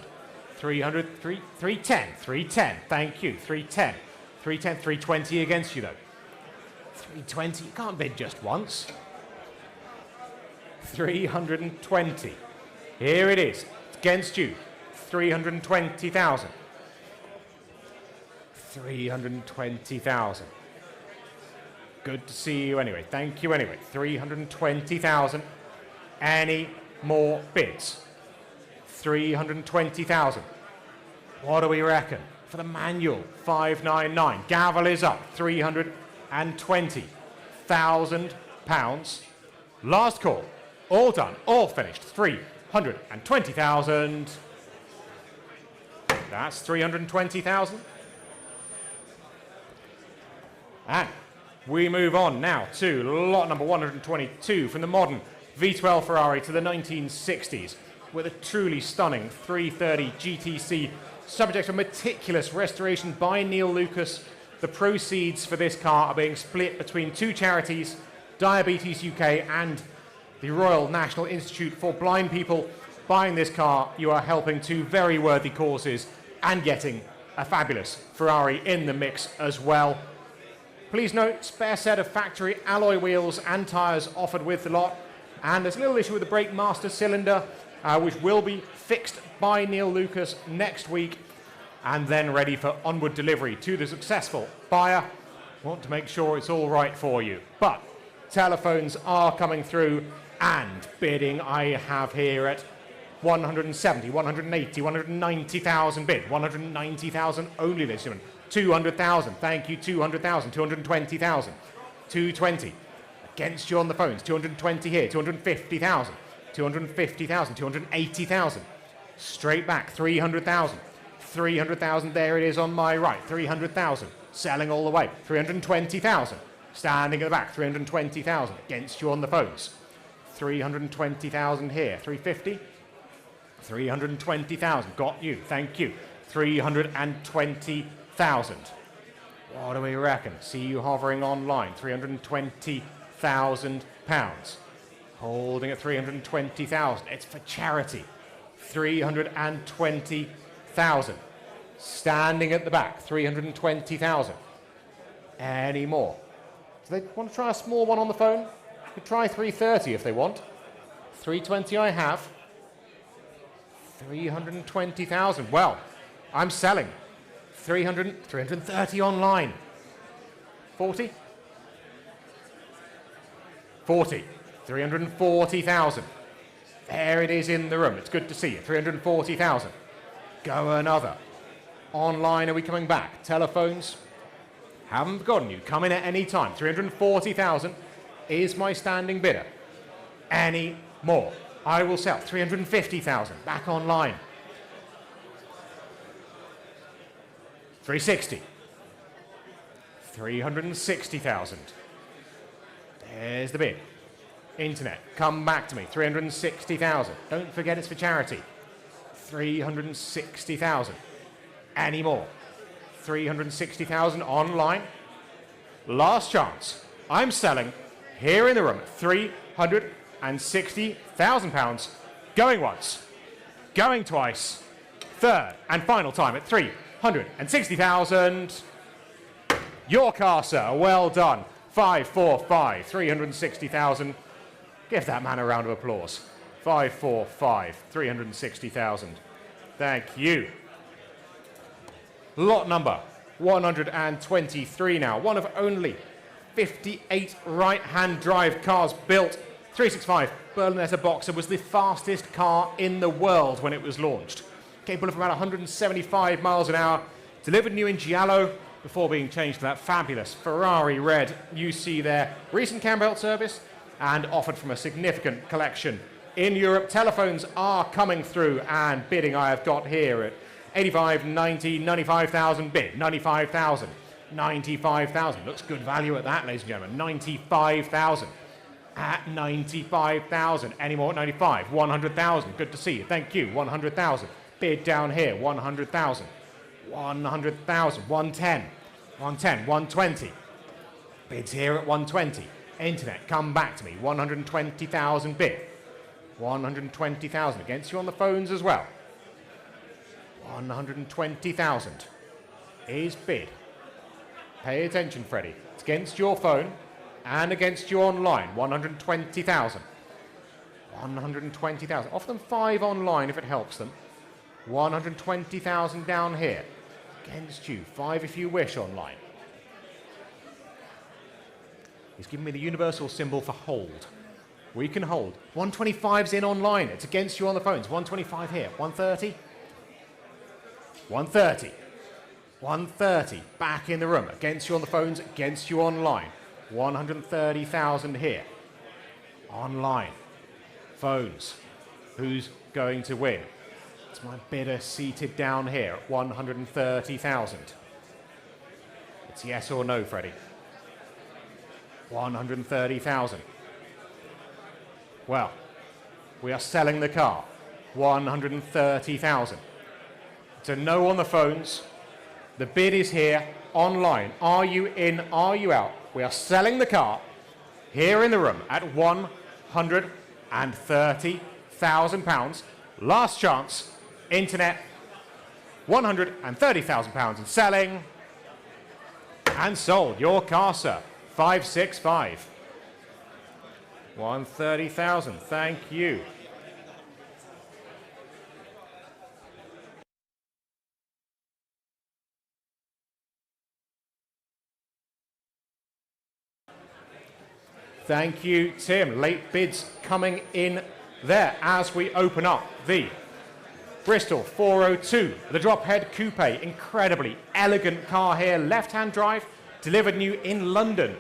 300, 310. 310. Thank you. 310. 310. 320 against you, though. 320. You can't bid just once. 320. Here it is. It's against you. 320,000. 320,000. Good to see you anyway. Thank you anyway. 320,000. Any more bids? 320,000. What do we reckon? For the manual, 599. Gavel is up. 320,000 pounds. Last call. All done. All finished. 320,000. That's 320,000. And we move on now to lot number 122 from the modern V12 Ferrari to the 1960s with a truly stunning 330 GTC subject to meticulous restoration by Neil Lucas. The proceeds for this car are being split between two charities, Diabetes UK and the Royal National Institute for Blind People. Buying this car, you are helping two very worthy causes and getting a fabulous Ferrari in the mix as well. Please note, spare set of factory alloy wheels and tyres offered with the lot. And there's a little issue with the brake master cylinder, which will be fixed by Neil Lucas next week and then ready for onward delivery to the successful buyer. Want to make sure it's all right for you. But telephones are coming through and bidding I have here at 170, 180, 190,000 bid. 190,000 only this year. 200,000, thank you, 200,000, 220,000, 220. Against you on the phones, 220 here, 250,000, 250,000, 280,000. Straight back, 300,000, 300,000, there it is on my right, 300,000. Selling all the way, 320,000. Standing at the back, 320,000. Against you on the phones, 320,000 here, 350, 320,000. Got you, thank you, 320,000. What do we reckon? See you hovering online. 320,000 pounds. Holding at 320,000. It's for charity. 320,000. Standing at the back. 320,000. Any more? Do they want to try a small one on the phone? You could try 330 if they want. 320 I have. 320,000. Well, I'm selling. 330 online. 40? 40. 340,000. There it is in the room. It's good to see you. 340,000. Go another. Online, are we coming back? Telephones? Haven't forgotten you. Come in at any time. 340,000 is my standing bidder. Any more? I will sell. 350,000. Back online. 360. 360,000. There's the bid. Internet, come back to me. 360,000. Don't forget it's for charity. 360,000. Any more? 360,000 online. Last chance. I'm selling here in the room. 360,000 pounds. Going once. Going twice. Third and final time at 360,000. Your car, sir. Well done. 545. 360,000. Give that man a round of applause. 545. 360,000. Thank you. Lot number 123 now. One of only 58 right-hand drive cars built. 365 Berlinetta Boxer was the fastest car in the world when it was launched. Capable of about 175 miles an hour. Delivered new in Giallo before being changed to that fabulous Ferrari red you see there. Recent cam belt service and offered from a significant collection in Europe. Telephones are coming through, and bidding I have got here at 85, 90, 95,000 bid, 95,000, 95,000. Looks good value at that, ladies and gentlemen. 95,000. At 95,000. Any more at 95? 100,000. Good to see you. Thank you. 100,000. Bid down here. 100,000. 100,000. 110. 110. 120. Bids here at 120. Internet, come back to me. 120,000 bid. 120,000. Against you on the phones as well. 120,000 is bid. Pay attention, Freddie. It's against your phone and against you online. 120,000. 120,000. Offer them 5 online if it helps them. 120,000 down here. Against you. 5 if you wish online. He's giving me the universal symbol for hold. We can hold. 125's in online. It's against you on the phones. 125 here. 130. 130. 130. Back in the room. Against you on the phones. Against you online. 130,000 here. Online. Phones. Who's going to win? It's my bidder seated down here at 130,000. It's yes or no, Freddie. 130,000. Well, we are selling the car. 130,000. It's a no on the phones. The bid is here online. Are you in? Are you out? We are selling the car here in the room at £130,000. Last chance. Internet. £130,000 in selling. And sold. Your car, sir. 565. 130,000. Thank you. Thank you, Tim. Late bids coming in there as we open up the Bristol 402, the drop head coupe. Incredibly elegant car here. Left-hand drive, delivered new in London.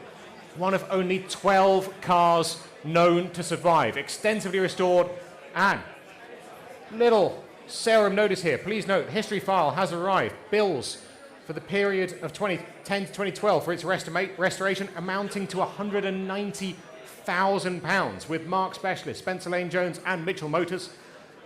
One of only 12 cars known to survive. Extensively restored, and little serum notice here. Please note, the history file has arrived. Bills for the period of 2010 to 2012 for its restoration amounting to £190,000 with Mark Specialists, Spencer Lane Jones and Mitchell Motors.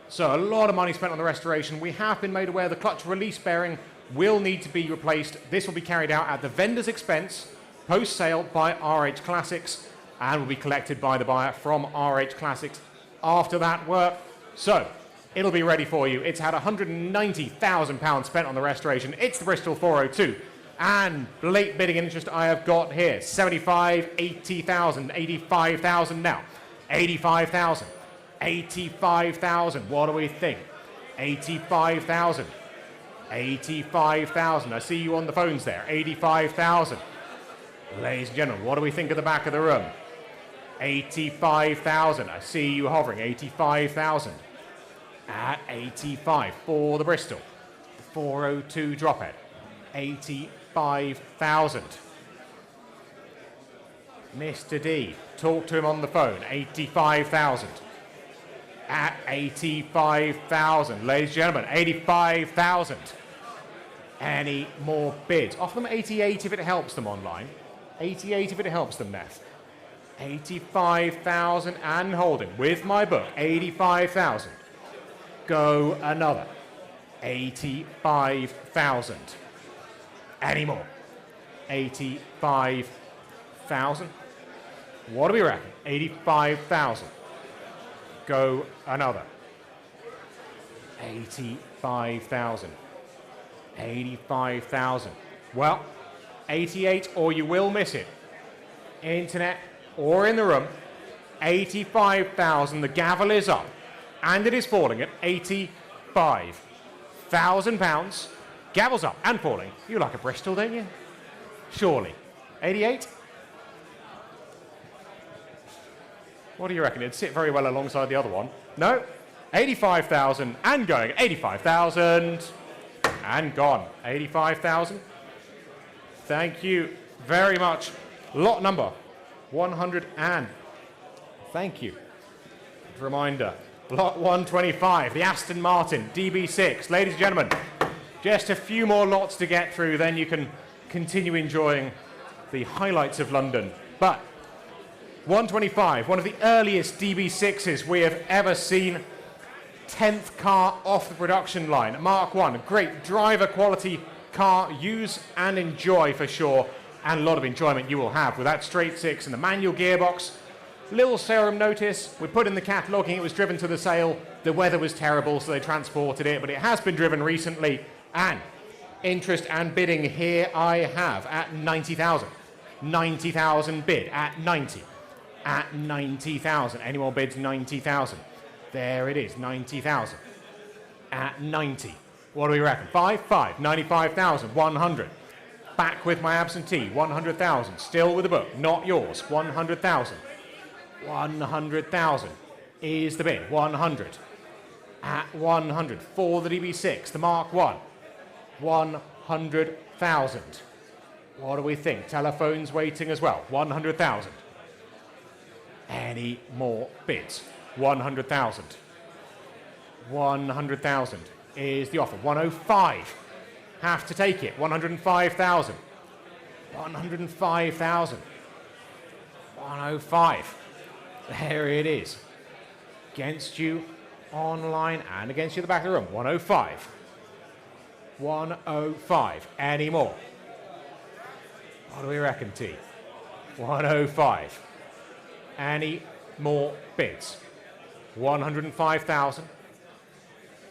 So a lot of money spent on the restoration. We have been made aware the clutch release bearing will need to be replaced. This will be carried out at the vendor's expense, post-sale by RH Classics, and will be collected by the buyer from RH Classics after that work. So it'll be ready for you. It's had £190,000 spent on the restoration. It's the Bristol 402. And late bidding interest I have got here. 75, 80,000, 85,000 now. 85,000. 85,000. What do we think? 85,000. 85,000. I see you on the phones there. 85,000. Ladies and gentlemen, what do we think of the back of the room? 85,000. I see you hovering. 85,000. At 85 for the Bristol. The 402 drophead. 85,000. Mr. D, talk to him on the phone. 85,000. At 85,000. Ladies and gentlemen, 85,000. Any more bids? Offer them 88 if it helps them online. 88 if it helps them, Neth. 85,000 and holding. With my book, 85,000. Go another. 85,000. Any more? 85,000. What do we reckon? 85,000. Go another. 85,000. 85,000. Well, 88 or you will miss it. Internet or in the room. 85,000. The gavel is up. And it is falling at £85,000. Gavels up and falling. You like a Bristol, don't you? Surely. 88? What do you reckon? It'd sit very well alongside the other one. No? 85,000 and going. 85,000 and gone. 85,000. Thank you very much. Lot number 100 and thank you. Reminder. Lot 125, the Aston Martin DB6. Ladies and gentlemen, just a few more lots to get through, then you can continue enjoying the highlights of London. But 125, one of the earliest DB6s we have ever seen. 10th car off the production line. Mark 1, a great driver quality car. Use and enjoy for sure. And a lot of enjoyment you will have with that straight six and the manual gearbox. Little serum notice. We put in the cataloguing, it was driven to the sale. The weather was terrible, so they transported it. But it has been driven recently. And interest and bidding here I have at 90,000. 90,000 bid at 90. At 90,000. Any more bids? 90,000. There it is, 90,000. At 90. What do we reckon? 5, 95,000, 100. Back with my absentee, 100,000. Still with the book, not yours, 100,000. 100,000 is the bid, 100. At 100 for the DB6, the Mark 1. 100,000. What do we think? Telephones waiting as well, 100,000. Any more bids? 100,000. 100,000 is the offer. 105. Have to take it. 105,000. 105,000. 105. There it is. Against you online and against you at the back of the room. 105. 105. Any more? What do we reckon, T? 105. Any more bids? 105,000.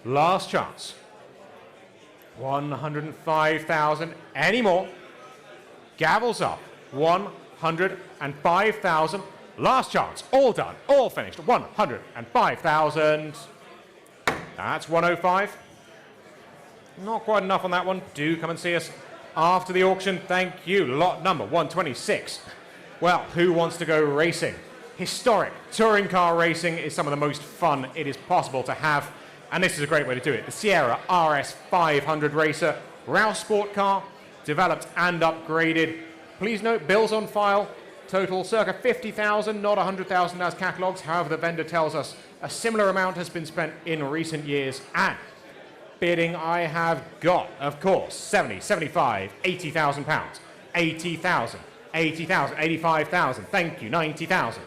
Last chance. 105,000. Any more? Gavels up. 105,000. Last chance. All done. All finished. 105,000. That's 105. Not quite enough on that one. Do come and see us after the auction. Thank you. Lot number 126. Well, who wants to go racing? Historic touring car racing is some of the most fun it is possible to have, and this is a great way to do it. The Sierra RS 500 Racer, Rouse sport car, developed and upgraded. Please note, bills on file, total circa 50,000, not 100,000 as catalogues. However, the vendor tells us a similar amount has been spent in recent years, and bidding I have got, of course, 70, 75, 80,000 pounds, 80,000, 80,000, 85,000, thank you, 90,000.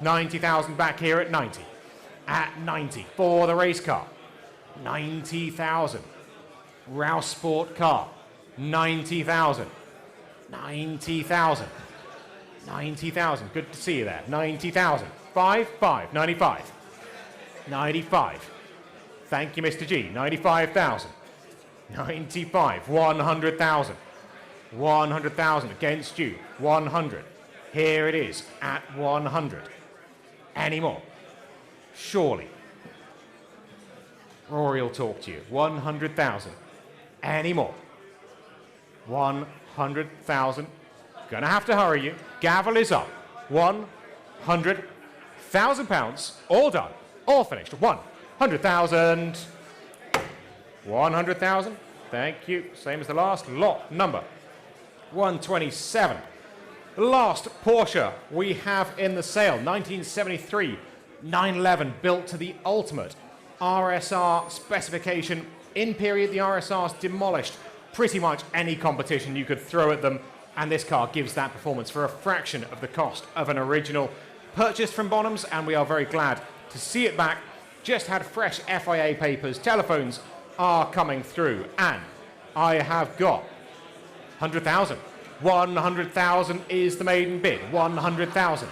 90,000 back here at 90. At 90 for the race car. 90,000. Rouse sport car. 90,000. 90,000. 90,000. Good to see you there. 90,000. 5, 95. 95. Thank you, Mr. G. 95,000. 95. 100,000. 100,000 against you. 100. Here it is at 100. Any more? Surely. Rory will talk to you. 100,000. Any more? 100,000. Gonna have to hurry you. Gavel is up. 100,000 pounds. All done. All finished. 100,000. 100,000. Thank you. Same as the last. Lot number 127. The last Porsche we have in the sale, 1973 911, built to the ultimate RSR specification. In period, the RSRs demolished pretty much any competition you could throw at them, and this car gives that performance for a fraction of the cost of an original. Purchased from Bonhams, and we are very glad to see it back. Just had fresh FIA papers, telephones are coming through, and I have got 100,000. 100,000 is the maiden bid. 100,000.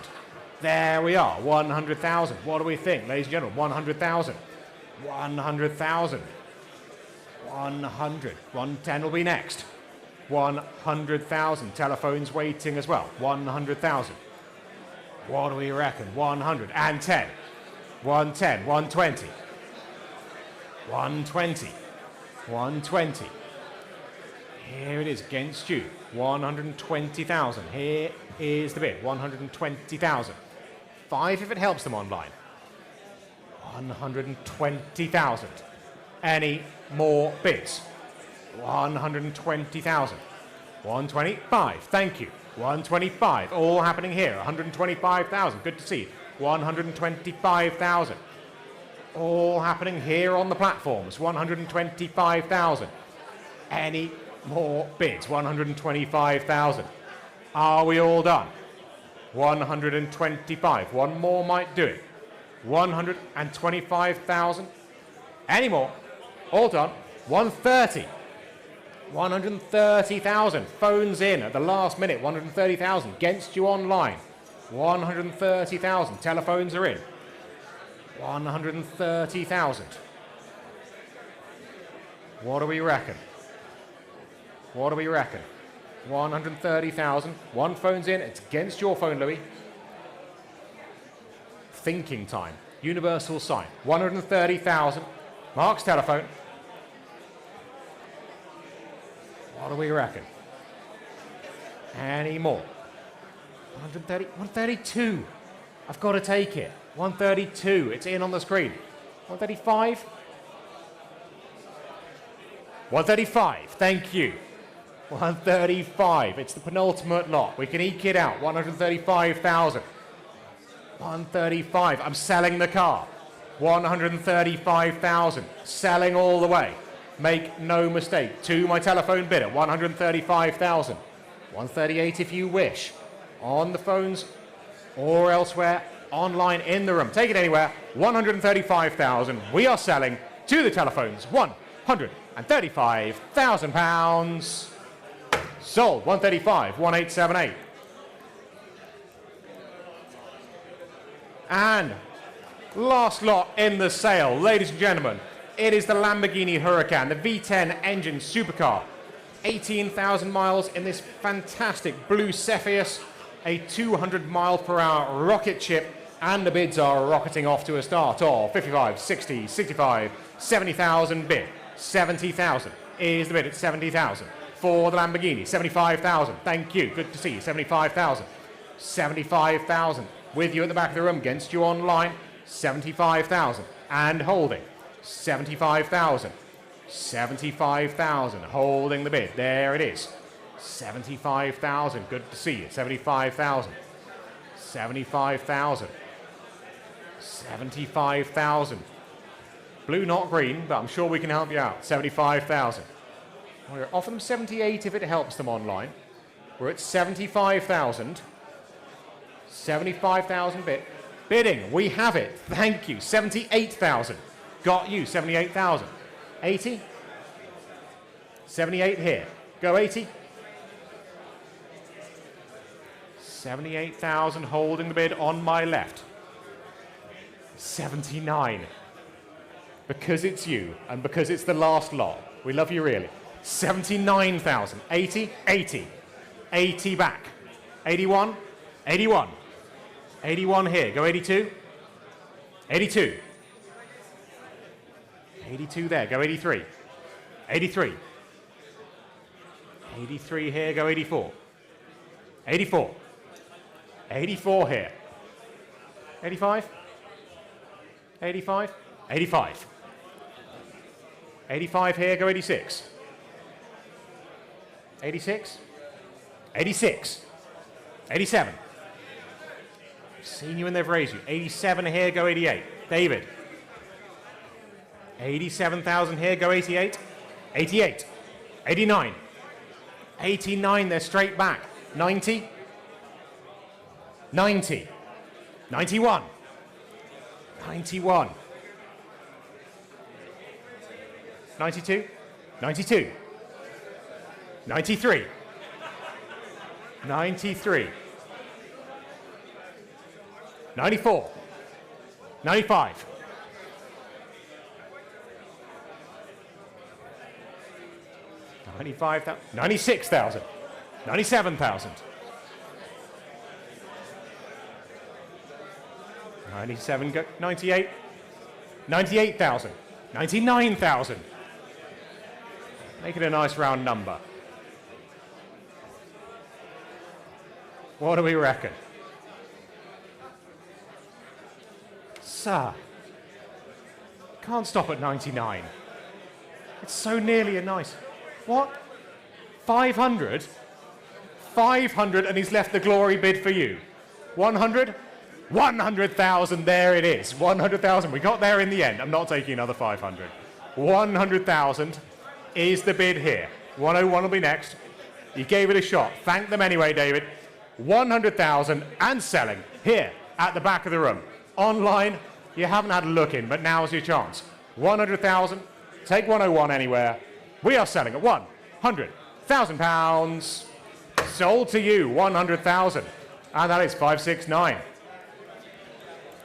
There we are. 100,000. What do we think, ladies and gentlemen? 100,000. 100,000. 100. 110 will be next. 100,000. Telephones waiting as well. 100,000. What do we reckon? 110. 110. 120. 120. 120. Here it is against you. 120,000. Here is the bid. 120,000. 5 if it helps them online. 120,000. Any more bids? 120,000. 125. Thank you. 125. All happening here. 125,000. Good to see. 125,000. All happening here on the platforms. 125,000. Any more bids? 125,000. Are we all done? 125. One more might do it. 125,000. Any more? All done. 130. 130,000. Phones in at the last minute. 130,000. Against you online. 130,000. Telephones are in. 130,000. What do we reckon? What do we reckon? 130,000. One phone's in. It's against your phone, Louis. Thinking time. Universal sign. 130,000. Mark's telephone. What do we reckon? Any more? 130, 132. I've got to take it. 132. It's in on the screen. 135. 135. Thank you. 135. It's the penultimate lot. We can eke it out. 135,000. 135. I'm selling the car. 135,000. Selling all the way. Make no mistake. To my telephone bidder. 135,000. 138 if you wish. On the phones or elsewhere. Online in the room. Take it anywhere. 135,000. We are selling to the telephones. £135,000. Sold. 135. 1878. And last lot in the sale, ladies and gentlemen, it is the Lamborghini Huracan, the V10 engine supercar. 18,000 miles in this fantastic blue Cepheus, a 200 mile per hour rocket ship, and the bids are rocketing off to a start of 55, 60, 65, 70,000 bid. 70,000 is the bid at 70,000 for the Lamborghini. 75,000. Thank you. Good to see you. 75,000. 75,000. With you at the back of the room, against you online. 75,000. And holding. 75,000. 75,000. Holding the bid. There it is. 75,000. Good to see you. 75,000. 75,000. 75,000. Blue, not green, but I'm sure we can help you out. 75,000. We're offer them 78 if it helps them online. We're at 75,000. 75,000 bid. Bidding, we have it. Thank you. 78,000. Got you. 78,000. 80. 78 here. Go 80. 78,000 holding the bid on my left. 79. Because it's you and because it's the last lot. We love you really. 79,000. 80. 80. 80 back. 81. 81. 81 here. Go 82. 82. 82 there. Go 83. 83. 83 here. Go 84. 84. 84 here. 85. 85. 85. 85 here. Go 86. 86. 86. 87. I've seen you and they've raised you. 87 here. Go 88. David. 87,000 here. Go 88. 88. 89. 89. They're straight back. 90. 90. 91. 91. 92. 92. 93. 93. 94. 95. 95,000. 96,000. 97,000. 97, go, 98. 98,000. 99,000. Make it a nice round number. What do we reckon? Sir, can't stop at 99. It's so nearly a nice. What? 500? 500 and he's left the glory bid for you. 100? 100,000, there it is. 100,000, we got there in the end. I'm not taking another 500. 100,000 is the bid here. 101 will be next. You gave it a shot. Thank them anyway, David. 100,000 and selling here at the back of the room. Online, you haven't had a look in, but now's your chance. 100,000, take 101 anywhere. We are selling at 100,000 pounds. Sold to you, 100,000. And that is 569.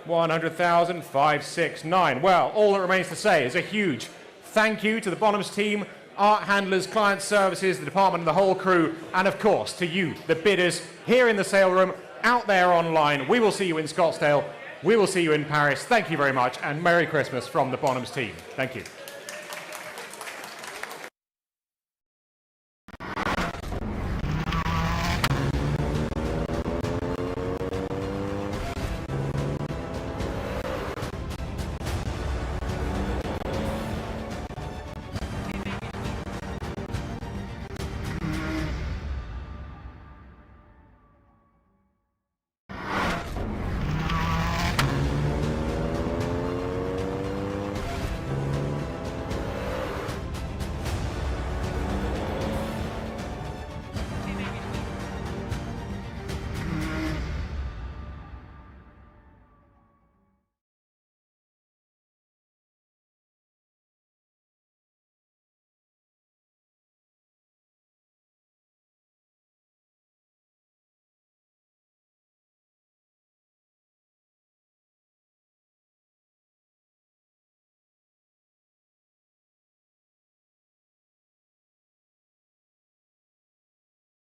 100,000, 569. Well, all that remains to say is a huge thank you to the Bonhams team, art handlers, client services, the department and the whole crew, and of course to you, the bidders, here in the sale room, out there online. We will see you in Scottsdale. We will see you in Paris. Thank you very much, and Merry Christmas from the Bonhams team. Thank you.